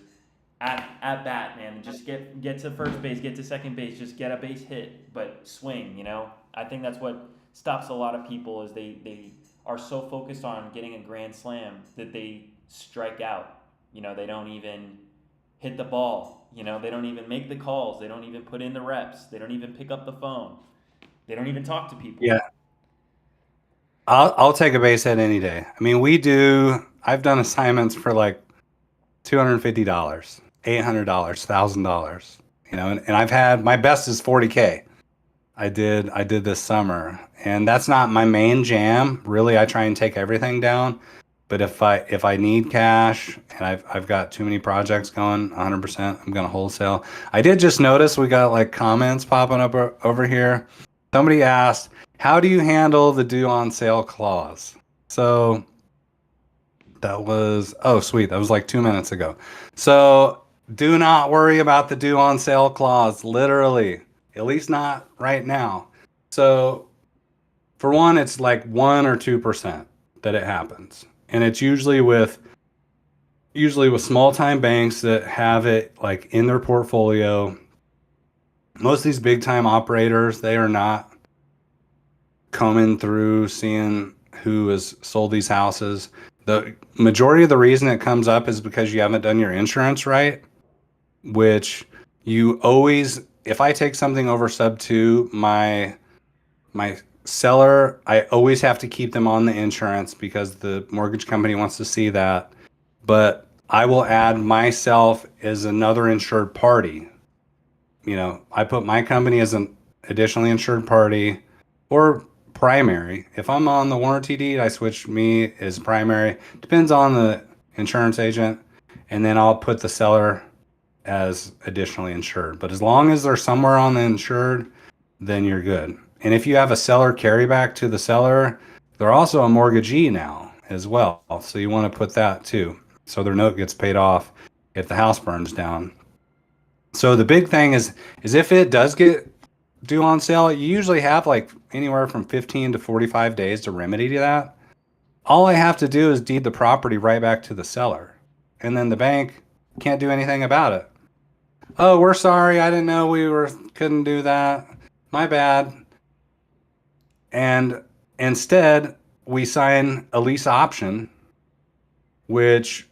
at bat, man. Just get to first base, get to second base, just get a base hit, but swing. I think that's what stops a lot of people is they are so focused on getting a grand slam that they strike out. They don't even hit the ball. They don't even make the calls. They don't even put in the reps. They don't even pick up the phone. They don't even talk to people. yeah, I'll take a base hit any day. I mean, I've done assignments for like $250, $800, $1,000. And I've had my best is 40K. I did this summer, and that's not my main jam. Really, I try and take everything down. But if I need cash and I've got too many projects going, 100%, I'm gonna wholesale. I did just notice we got like comments popping up over here. Somebody asked, "How do you handle the due on sale clause?" So that was sweet. That was like 2 minutes ago. So do not worry about the due on sale clause. Literally, at least not right now. So for one, it's like 1 or 2% that it happens. And it's usually with small time banks that have it like in their portfolio. Most of these big time operators, they are not combing through seeing who has sold these houses. The majority of the reason it comes up is because you haven't done your insurance right, which you always, if I take something over sub 2, my seller, I always have to keep them on the insurance because the mortgage company wants to see that. But I will add myself as another insured party. I put my company as an additionally insured party or primary. If I'm on the warranty deed, I switch me as primary. Depends on the insurance agent. And then I'll put the seller as additionally insured. But as long as they're somewhere on the insured, then you're good. And if you have a seller carryback to the seller, they're also a mortgagee now as well. So you want to put that too. So their note gets paid off if the house burns down. So the big thing is if it does get due on sale, you usually have like anywhere from 15 to 45 days to remedy that. All I have to do is deed the property right back to the seller. And then the bank can't do anything about it. Oh, we're sorry. I didn't know couldn't do that. My bad. And instead, we sign a lease option, which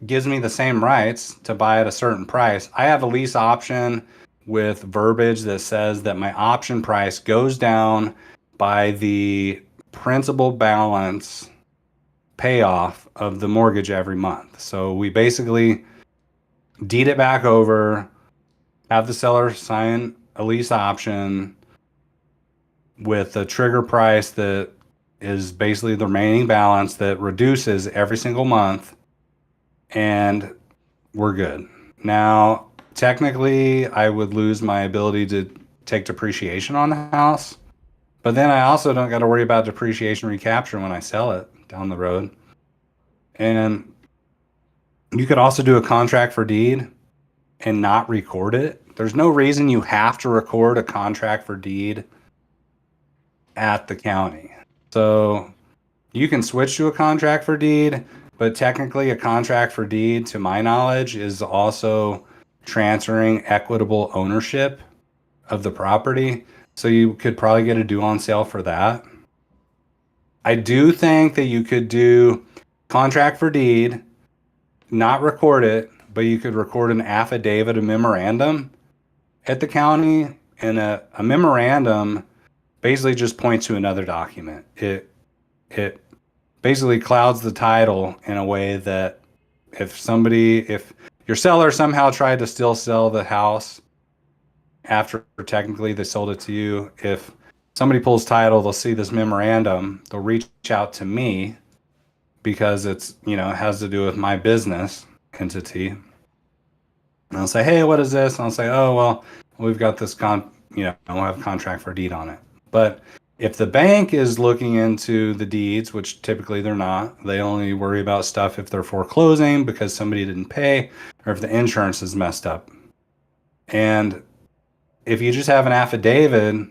gives me the same rights to buy at a certain price. I have a lease option with verbiage that says that my option price goes down by the principal balance payoff of the mortgage every month. So we basically deed it back over, have the seller sign a lease option with a trigger price that is basically the remaining balance that reduces every single month, and we're good. Now, technically, I would lose my ability to take depreciation on the house, but then I also don't got to worry about depreciation recapture when I sell it down the road. And you could also do a contract for deed and not record it. There's no reason you have to record a contract for deed at the county. So you can switch to a contract for deed, but technically a contract for deed, to my knowledge, is also transferring equitable ownership of the property. So you could probably get a due on sale for that. I do think that you could do contract for deed, not record it, but you could record an affidavit, a memorandum at the county, and a memorandum basically just points to another document. It basically clouds the title in a way that if your seller somehow tried to still sell the house after technically they sold it to you, if somebody pulls title, they'll see this memorandum, they'll reach out to me because it's, it has to do with my business entity. And I'll say, hey, what is this? And I'll say, oh, well, we've got this we'll have a contract for deed on it. But if the bank is looking into the deeds, which typically they're not, they only worry about stuff if they're foreclosing because somebody didn't pay or if the insurance is messed up. And if you just have an affidavit,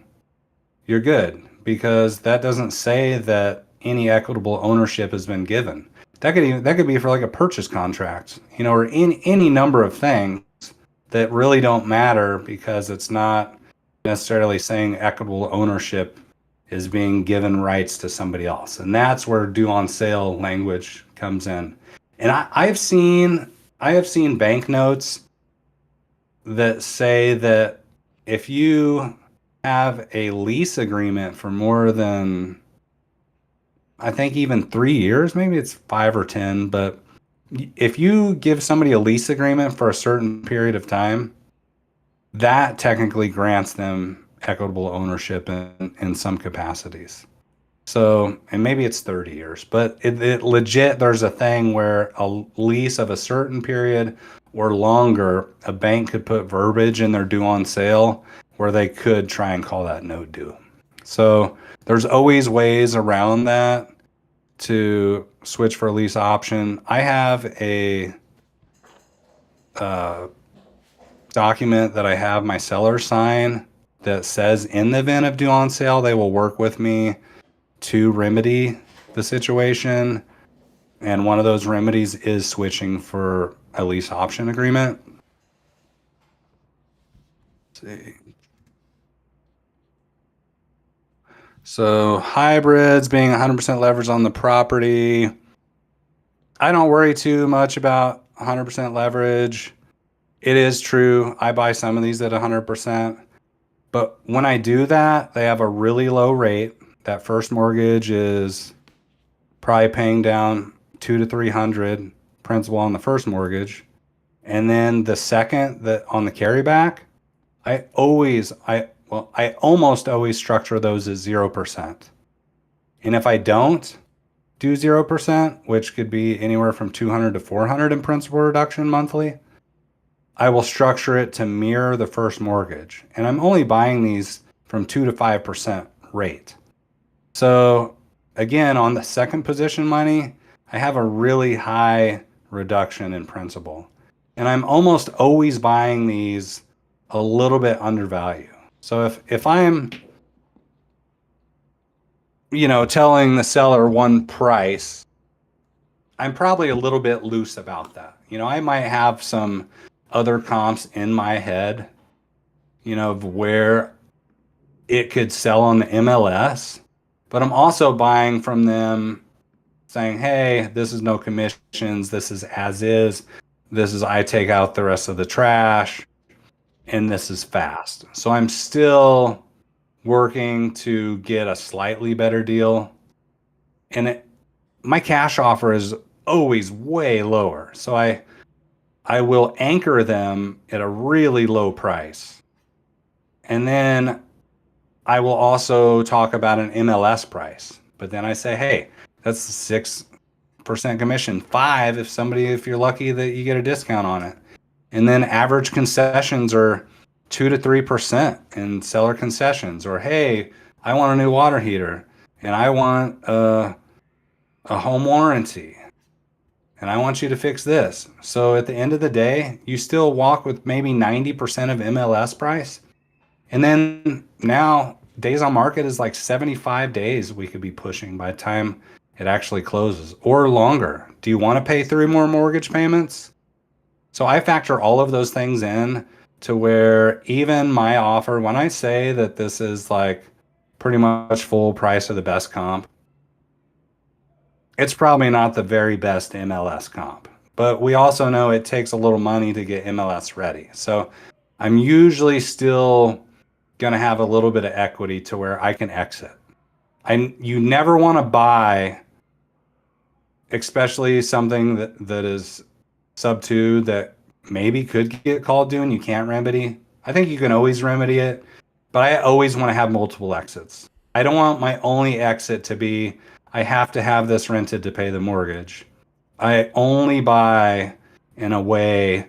you're good, because that doesn't say that any equitable ownership has been given. That could be for like a purchase contract, or in any number of things that really don't matter, because it's not necessarily saying equitable ownership is being given rights to somebody else. And that's where due on sale language comes in. And I have seen banknotes that say that if you have a lease agreement for more than, I think, even 3 years, maybe it's 5 or 10, but if you give somebody a lease agreement for a certain period of time, that technically grants them equitable ownership in some capacities. So, and maybe it's 30 years, but it legit, there's a thing where a lease of a certain period or longer, a bank could put verbiage in their due on sale where they could try and call that note due. So there's always ways around that to switch for a lease option. I have a document that I have my seller sign that says in the event of due on sale, they will work with me to remedy the situation. And one of those remedies is switching for a lease option agreement. Let's see. So hybrids being 100% leverage on the property. I don't worry too much about 100% leverage. It is true, I buy some of these at 100%. But when I do that, they have a really low rate. That first mortgage is probably paying down $200 to $300 principal on the first mortgage. And then the second, that on the carryback, I almost always structure those as 0%. And if I don't do 0%, which could be anywhere from $200 to $400 in principal reduction monthly, I will structure it to mirror the first mortgage. And I'm only buying these from 2 to 5% rate. So again, on the second position money, I have a really high reduction in principal. And I'm almost always buying these a little bit undervalued. So if I'm, telling the seller one price, I'm probably a little bit loose about that. I might have some other comps in my head, of where it could sell on the MLS, but I'm also buying from them saying, hey, this is no commissions, this is as is, this is I take out the rest of the trash, and this is fast. So I'm still working to get a slightly better deal. And my cash offer is always way lower. So I will anchor them at a really low price. And then I will also talk about an MLS price. But then I say, hey, that's 6% commission, 5% if you're lucky that you get a discount on it. And then average concessions are 2 to 3% in seller concessions. Or, hey, I want a new water heater and I want a home warranty and I want you to fix this. So at the end of the day, you still walk with maybe 90% of MLS price. And then now days on market is like 75 days we could be pushing by the time it actually closes, or longer. Do you want to pay 3 more mortgage payments? So I factor all of those things in to where even my offer, when I say that this is like pretty much full price of the best comp, it's probably not the very best MLS comp. But we also know it takes a little money to get MLS ready. So I'm usually still going to have a little bit of equity to where I can exit. You never want to buy, especially something that is sub 2 that maybe could get called due and you can't remedy. I think you can always remedy it, but I always want to have multiple exits. I don't want my only exit to be, I have to have this rented to pay the mortgage. I only buy in a way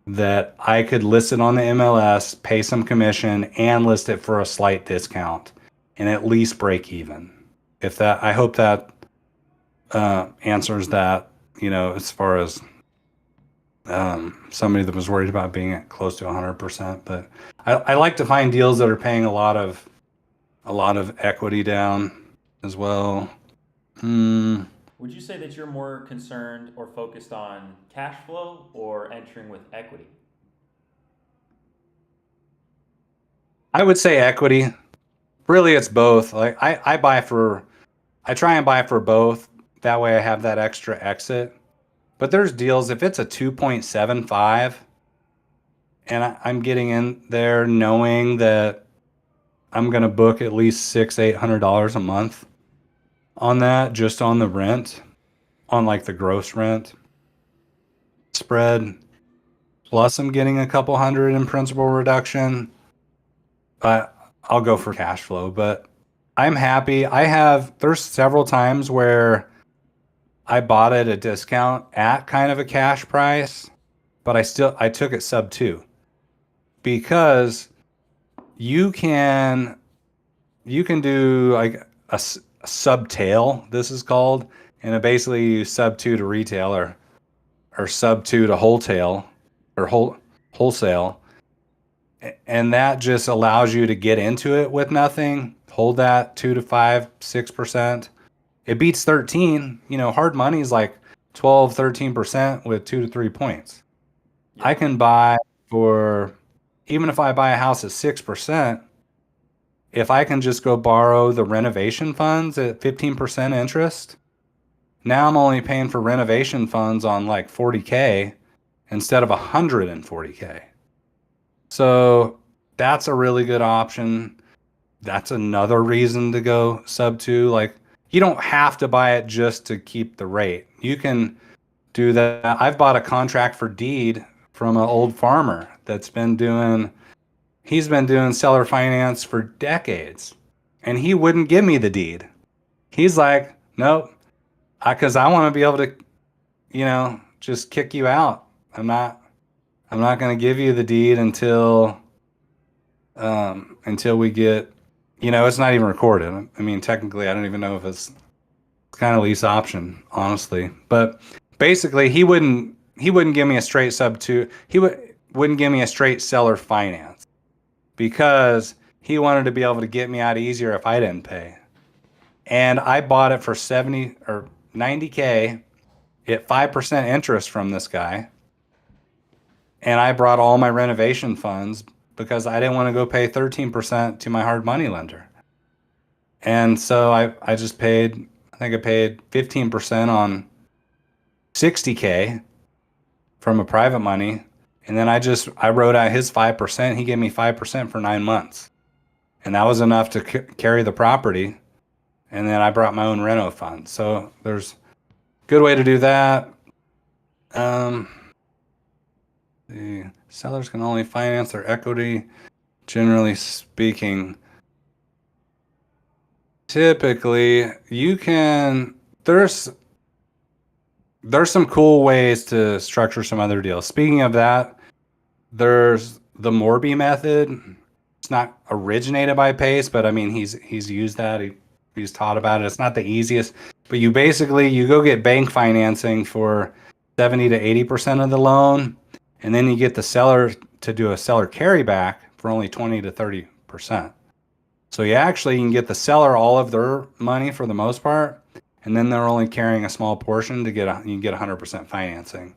that I could list it on the MLS, pay some commission, and list it for a slight discount, and at least break even. If that, I hope that answers that, as far as somebody that was worried about being at close to 100%. But I like to find deals that are paying a lot of equity down as well. Would you say that you're more concerned or focused on cash flow or entering with equity? I would say equity. Really, it's both. Like I try and buy for both. That way I have that extra exit. But there's deals, if it's a 2.75 and I'm getting in there knowing that I'm going to book at least $600-800 a month on that, just on the rent, on like the gross rent spread, plus I'm getting a couple hundred in principal reduction, I'll go for cash flow. But I'm happy. There's several times where I bought it at a discount at kind of a cash price, but I took it sub 2 because you can do like a subtail, this is called, and it basically you sub 2 to retail or sub 2 to wholesale or wholesale, and that just allows you to get into it with nothing, hold that 2 to 5, 6%. It beats 13. Hard money is like 12, 13% with 2 to 3 points. Yeah. I can buy even if I buy a house at 6%, if I can just go borrow the renovation funds at 15% interest, now I'm only paying for renovation funds on like $40K instead of $140K. So that's a really good option. That's another reason to go sub 2. Like, you don't have to buy it just to keep the rate. You can do that. I've bought a contract for deed from an old farmer he's been doing seller finance for decades, and he wouldn't give me the deed. He's like, nope, because I want to be able to, just kick you out. I'm not going to give you the deed until we get, it's not even recorded. I mean, technically, I don't even know if it's kind of lease option, honestly. But basically, he wouldn't give me a straight sub 2. He wouldn't give me a straight seller finance because he wanted to be able to get me out easier if I didn't pay. And I bought it for 70 or 90K at 5% interest from this guy. And I brought all my renovation funds because I didn't want to go pay 13% to my hard money lender. And so I just paid, I think I paid 15% on 60K from a private money. And then I wrote out his 5%. He gave me 5% for 9 months. And that was enough to carry the property. And then I brought my own reno fund. So there's a good way to do that. The sellers can only finance their equity, generally speaking. Typically, you can, there's some cool ways to structure some other deals. Speaking of that, there's the Morby method. It's not originated by Pace, but I mean, he's used that. He's taught about it. It's not the easiest, but you go get bank financing for 70 to 80% of the loan. And then you get the seller to do a seller carryback for only 20 to 30%. So you can get the seller all of their money for the most part, and then they're only carrying a small portion to you can get 100% financing.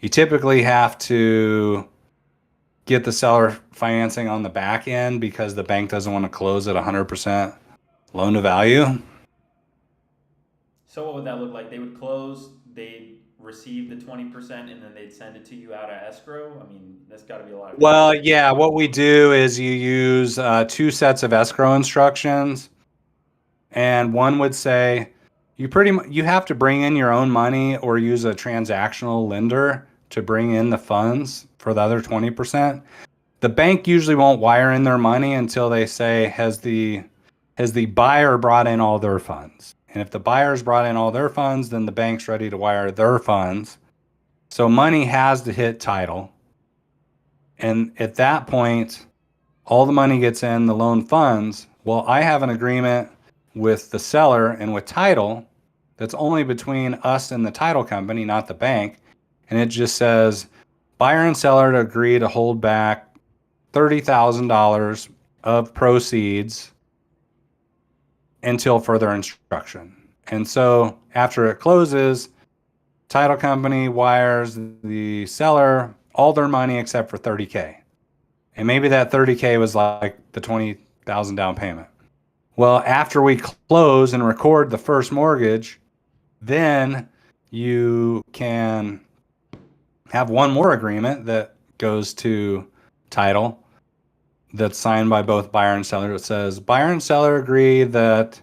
You typically have to get the seller financing on the back end because the bank doesn't want to close at 100% loan to value. So what would that look like? They would close, they'd receive the 20%, and then they'd send it to you out of escrow? I mean, that's got to be a lot of Well, paperwork. yeah, what we do is you use two sets of escrow instructions, and one would say you have to bring in your own money or use a transactional lender to bring in the funds for the other 20%. The bank usually won't wire in their money until they say, has the buyer brought in all their funds? And if the buyer's brought in all their funds, then the bank's ready to wire their funds. So money has to hit title. And at that point, all the money gets in the loan funds. Well, I have an agreement with the seller and with title that's only between us and the title company, not the bank. And it just says buyer and seller to agree to hold back $30,000 of proceeds until further instruction. And so after it closes, title company wires the seller all their money except for 30K. And maybe that 30K was like the 20,000 down payment. Well, after we close and record the first mortgage, then you can have one more agreement that goes to title that's signed by both buyer and seller. It says buyer and seller agree that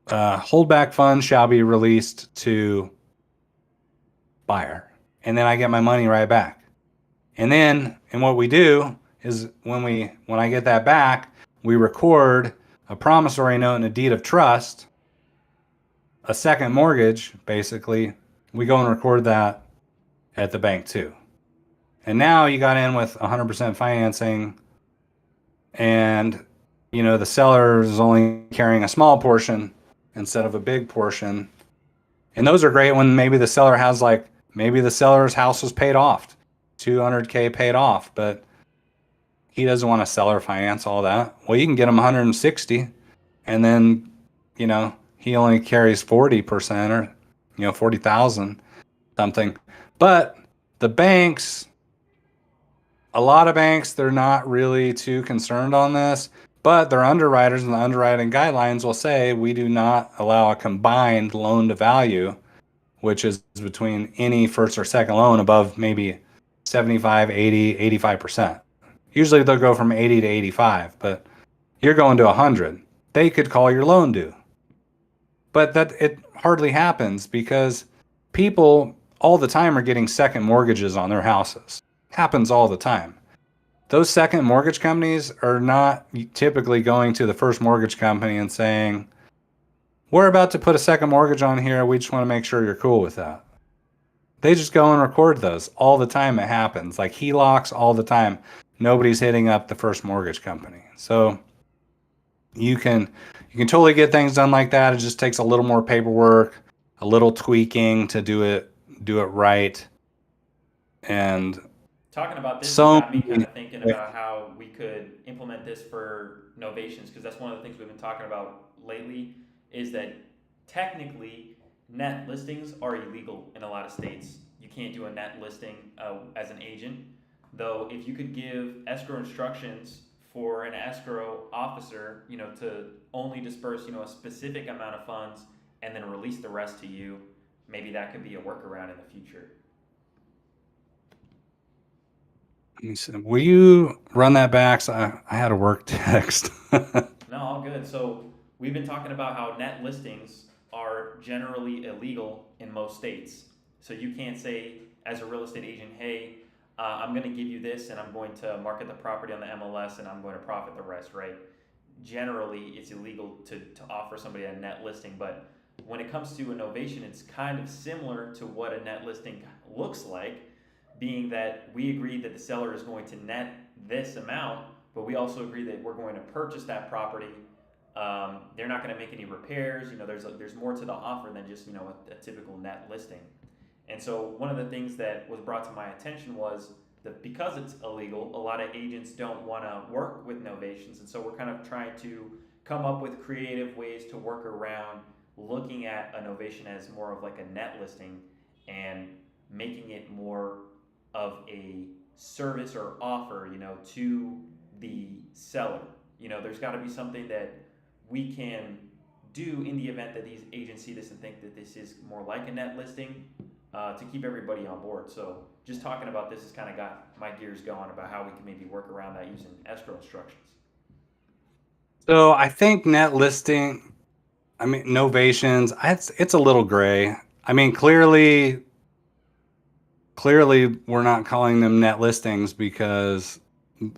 holdback funds shall be released to buyer, and then I get my money right back. And what we do is when I get that back, we record a promissory note and a deed of trust, a second mortgage, basically. We go and record that at the bank too. And now you got in with 100% financing, and the seller is only carrying a small portion instead of a big portion. And those are great when maybe the seller's house was paid off, 200K paid off, but he doesn't want to seller finance all that. Well, you can get him 160, and then, he only carries 40% or, 40,000 something. But the banks, a lot of banks, they're not really too concerned on this, but their underwriters and the underwriting guidelines will say we do not allow a combined loan to value, which is between any first or second loan above maybe 75, 80, 85%. Usually they'll go from 80 to 85, but you're going to 100. They could call your loan due. But that it hardly happens because people all the time are getting second mortgages on their houses. Happens all the time. Those second mortgage companies are not typically going to the first mortgage company and saying, we're about to put a second mortgage on here. We just want to make sure you're cool with that. They just go and record those all the time. It happens like HELOCs all the time. Nobody's hitting up the first mortgage company. So you can totally get things done like that. It just takes a little more paperwork, a little tweaking to do it right. And Talking about this, it so got me kind of thinking about how we could implement this for novations, because that's one of the things we've been talking about lately, is that technically net listings are illegal in a lot of states. You can't do a net listing as an agent, though if you could give escrow instructions for an escrow officer, to only disperse, a specific amount of funds and then release the rest to you, maybe that could be a workaround in the future. will you run that back? So I had a work text. No, all good. So we've been talking about how net listings are generally illegal in most states. So you can't say as a real estate agent, hey, I'm going to give you this and I'm going to market the property on the MLS and I'm going to profit the rest, right? Generally, it's illegal to offer somebody a net listing, but when it comes to a novation, it's kind of similar to what a net listing looks like, being that we agree that the seller is going to net this amount, but we also agree that we're going to purchase that property. They're not going to make any repairs. There's more to the offer than just a typical net listing. And so one of the things that was brought to my attention was that because it's illegal, a lot of agents don't want to work with novations, and so we're kind of trying to come up with creative ways to work around looking at a novation as more of like a net listing and making it more of a service or offer, to the seller. There's got to be something that we can do in the event that these agents see this and think that this is more like a net listing, to keep everybody on board. So just talking about this has kind of got my gears going about how we can maybe work around that using escrow instructions. So I think net listing, I mean, novations, it's a little gray. I mean, clearly we're not calling them net listings because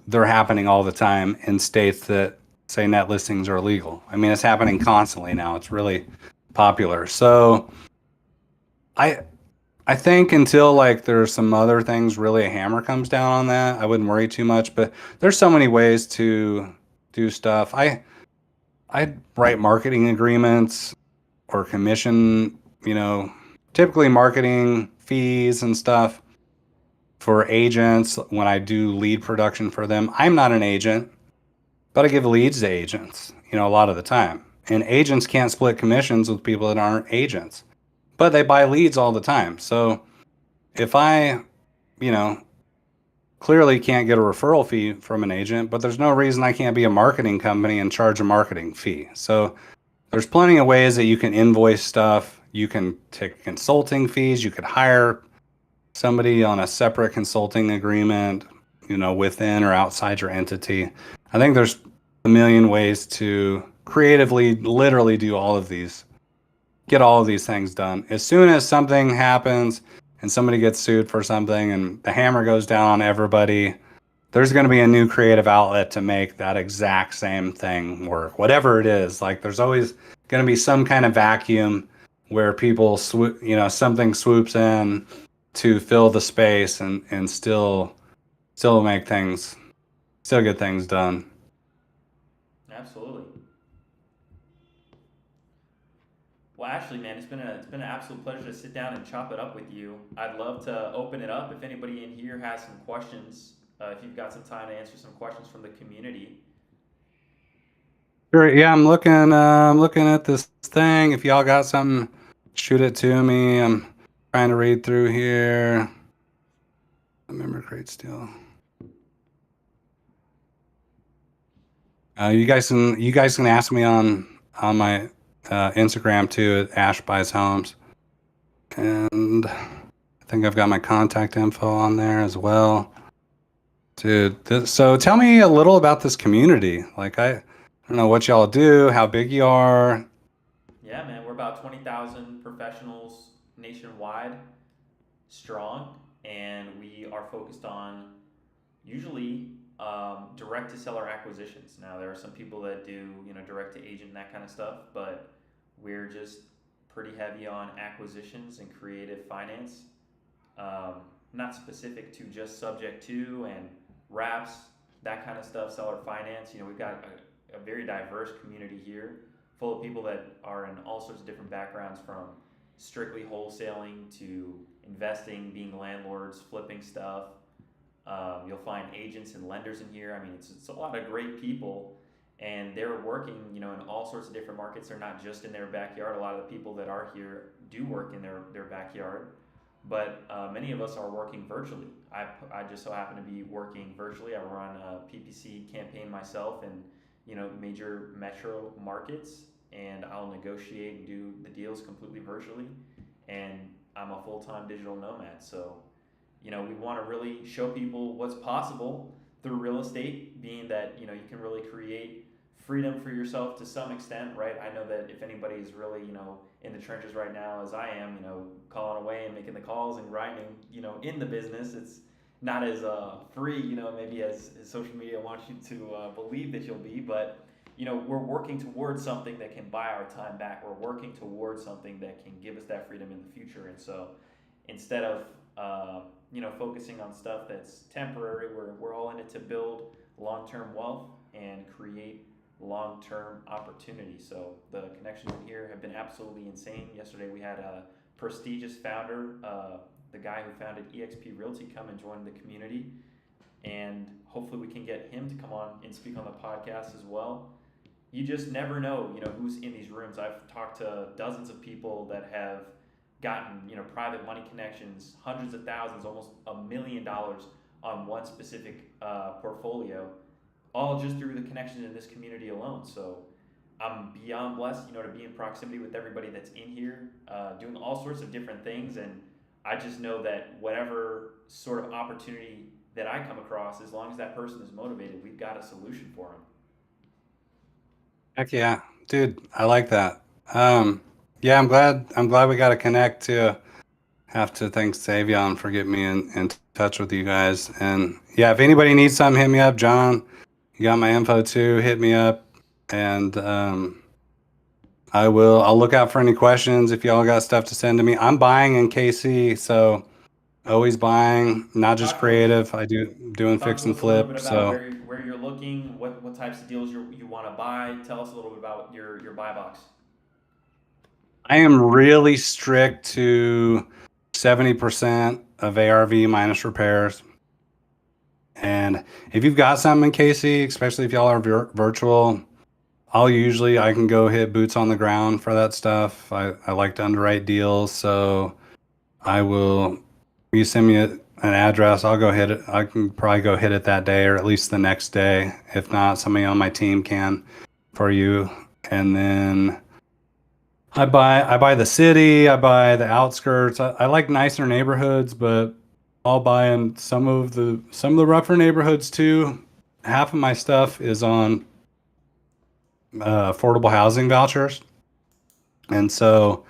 they're happening all the time in states that say net listings are illegal. I mean, it's happening constantly now. It's really popular. So I I think until like there's some other things, really a hammer comes down on that, I wouldn't worry too much. But there's so many ways to do stuff. I write marketing agreements or commission, typically marketing fees and stuff for agents when I do lead production for them. I'm not an agent, but I give leads to agents, a lot of the time. And agents can't split commissions with people that aren't agents, but they buy leads all the time. So if I, you know, clearly can't get a referral fee from an agent, but there's no reason I can't be a marketing company and charge a marketing fee. So there's plenty of ways that you can invoice stuff. You can take consulting fees. You could hire somebody on a separate consulting agreement, within or outside your entity. I think there's a million ways to creatively, literally do get all of these things done. As soon as something happens and somebody gets sued for something and the hammer goes down on everybody, there's going to be a new creative outlet to make that exact same thing work, whatever it is. Like there's always going to be some kind of vacuum where people something swoops in to fill the space and still get things done. Absolutely. Well, Ashley, man, it's been an absolute pleasure to sit down and chop it up with you. I'd love to open it up if anybody in here has some questions. If you've got some time to answer some questions from the community. Sure. Yeah, I'm looking at this thing. If y'all got something, shoot it to me. I'm trying to read through here. Remember crate still. You guys can ask me on my Instagram too at Ash Buys Homes, and I think I've got my contact info on there as well. Dude, so tell me a little about this community. Like I don't know what y'all do, how big you are. Yeah, man, we're about 20,000 professionals nationwide strong, and we are focused on usually direct to seller acquisitions. Now, there are some people that do, direct to agent and that kind of stuff, but we're just pretty heavy on acquisitions and creative finance. Not specific to just subject to and wraps, that kind of stuff, seller finance. We've got a very diverse community here full of people that are in all sorts of different backgrounds, from strictly wholesaling to investing, being landlords, flipping stuff. You'll find agents and lenders in here. I mean, it's a lot of great people, and they're working, in all sorts of different markets. They're not just in their backyard. A lot of the people that are here do work in their backyard, but many of us are working virtually. I just so happen to be working virtually. I run a PPC campaign myself in, major metro markets, and I'll negotiate and do the deals completely virtually. And I'm a full-time digital nomad, so we want to really show people what's possible through real estate, being that you can really create freedom for yourself to some extent, right? I know that if anybody is really in the trenches right now, as I am, calling away and making the calls and grinding, in the business, it's not as free, maybe as social media wants you to believe that you'll be, but we're working towards something that can buy our time back. We're working towards something that can give us that freedom in the future. And so instead of focusing on stuff that's temporary, we're all in it to build long-term wealth and create long-term opportunity. So the connections in here have been absolutely insane. Yesterday we had a prestigious founder, the guy who founded eXp Realty, come and join the community, and hopefully we can get him to come on and speak on the podcast as well. you just never know, who's in these rooms. I've talked to dozens of people that have gotten, private money connections, hundreds of thousands, almost $1 million on one specific portfolio, all just through the connections in this community alone. So I'm beyond blessed, to be in proximity with everybody that's in here, doing all sorts of different things. And I just know that whatever sort of opportunity that I come across, as long as that person is motivated, we've got a solution for them. Heck yeah, dude, I like that. Yeah, I'm glad we got to connect too. Have to thank Savion for getting me in touch with you guys. And yeah, if anybody needs something, hit me up, John. You got my info too. Hit me up, and I'll look out for any questions if y'all got stuff to send to me. I'm buying in KC, so always buying, not just Talk to us. creative. I doing Talk fix to and us a little bit flip. about So where you're looking, what types of deals you want to buy. Tell us a little bit about your buy box. I am really strict to 70% of ARV minus repairs. And if you've got something in KC, especially if y'all are virtual, I can go hit boots on the ground for that stuff. I like to underwrite deals, so I will. You send me an address, I'll go hit it. I can probably go hit it that day or at least the next day. If not, somebody on my team can for you. And then I buy the city, I buy the outskirts. I like nicer neighborhoods, but I'll buy in some of the rougher neighborhoods too. Half of my stuff is on affordable housing vouchers, and so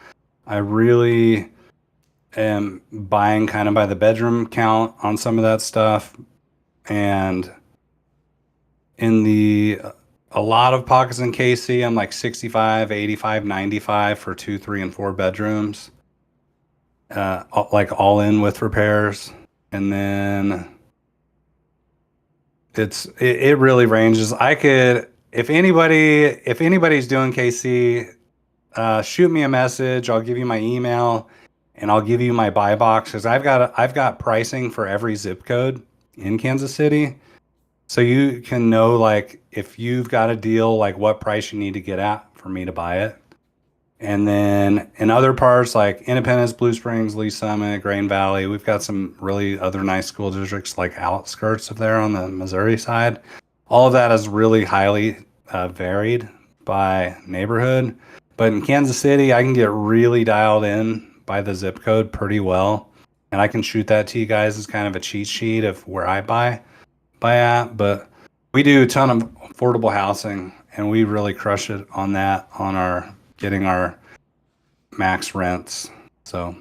I really am buying kind of by the bedroom count on some of that stuff. And in the a lot of pockets in KC, I'm like 65, 85, 95 for 2, 3, and 4 bedrooms, like all in with repairs. And then it really ranges. If anybody's doing KC, shoot me a message. I'll give you my email, and I'll give you my buy box because I've got pricing for every zip code in Kansas City, so you can know like if you've got a deal, like what price you need to get at for me to buy it. And then in other parts like Independence, Blue Springs, Lee Summit, Grain Valley, we've got some really other nice school districts like outskirts of there on the Missouri side. All of that is really highly varied by neighborhood. But in Kansas City, I can get really dialed in by the zip code pretty well. And I can shoot that to you guys as kind of a cheat sheet of where I buy at. But we do a ton of affordable housing, and we really crush it on that on our getting our max rents. So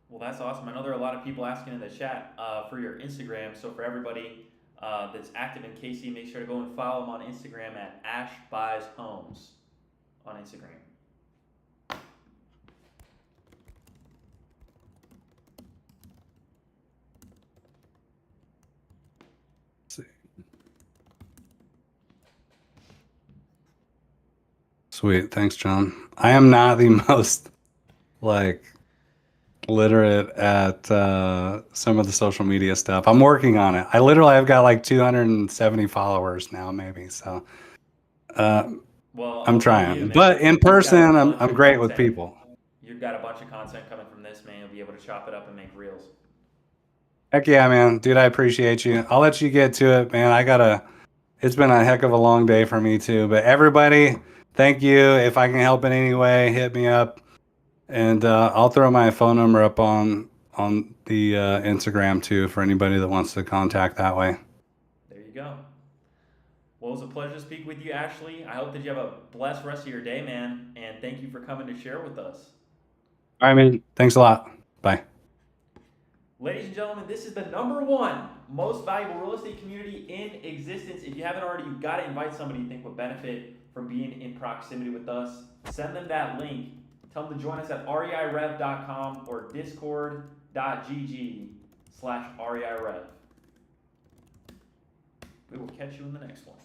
Well, that's awesome. I know there are a lot of people asking in the chat for your Instagram. So for everybody that's active in KC, make sure to go and follow them on Instagram at Ash Buys Homes on Instagram. sweet. Thanks, John. I am not the most like literate at some of the social media stuff. I'm working on it. I've got like 270 followers now, maybe. So uh, Well, I'm I'll tell you, trying. man, But in you've got a person, I'm bunch I'm of great with content. people. You've got a bunch of content coming from this, man. You'll be able to chop it up and make reels. Heck yeah, man. Dude, I appreciate you. I'll let you get to it, man. It's been a heck of a long day for me too. But everybody, thank you. If I can help in any way, hit me up. And I'll throw my phone number up on the Instagram too for anybody that wants to contact that way. There you go. Well, it was a pleasure to speak with you, Ashley. I hope that you have a blessed rest of your day, man. And thank you for coming to share with us. All right, man. Thanks a lot. Bye. Ladies and gentlemen, this is the #1 most valuable real estate community in existence. If you haven't already, you've got to invite somebody you think would benefit from being in proximity with us. Send them that link. Tell them to join us at reirev.com or discord.gg/reirev. We will catch you in the next one.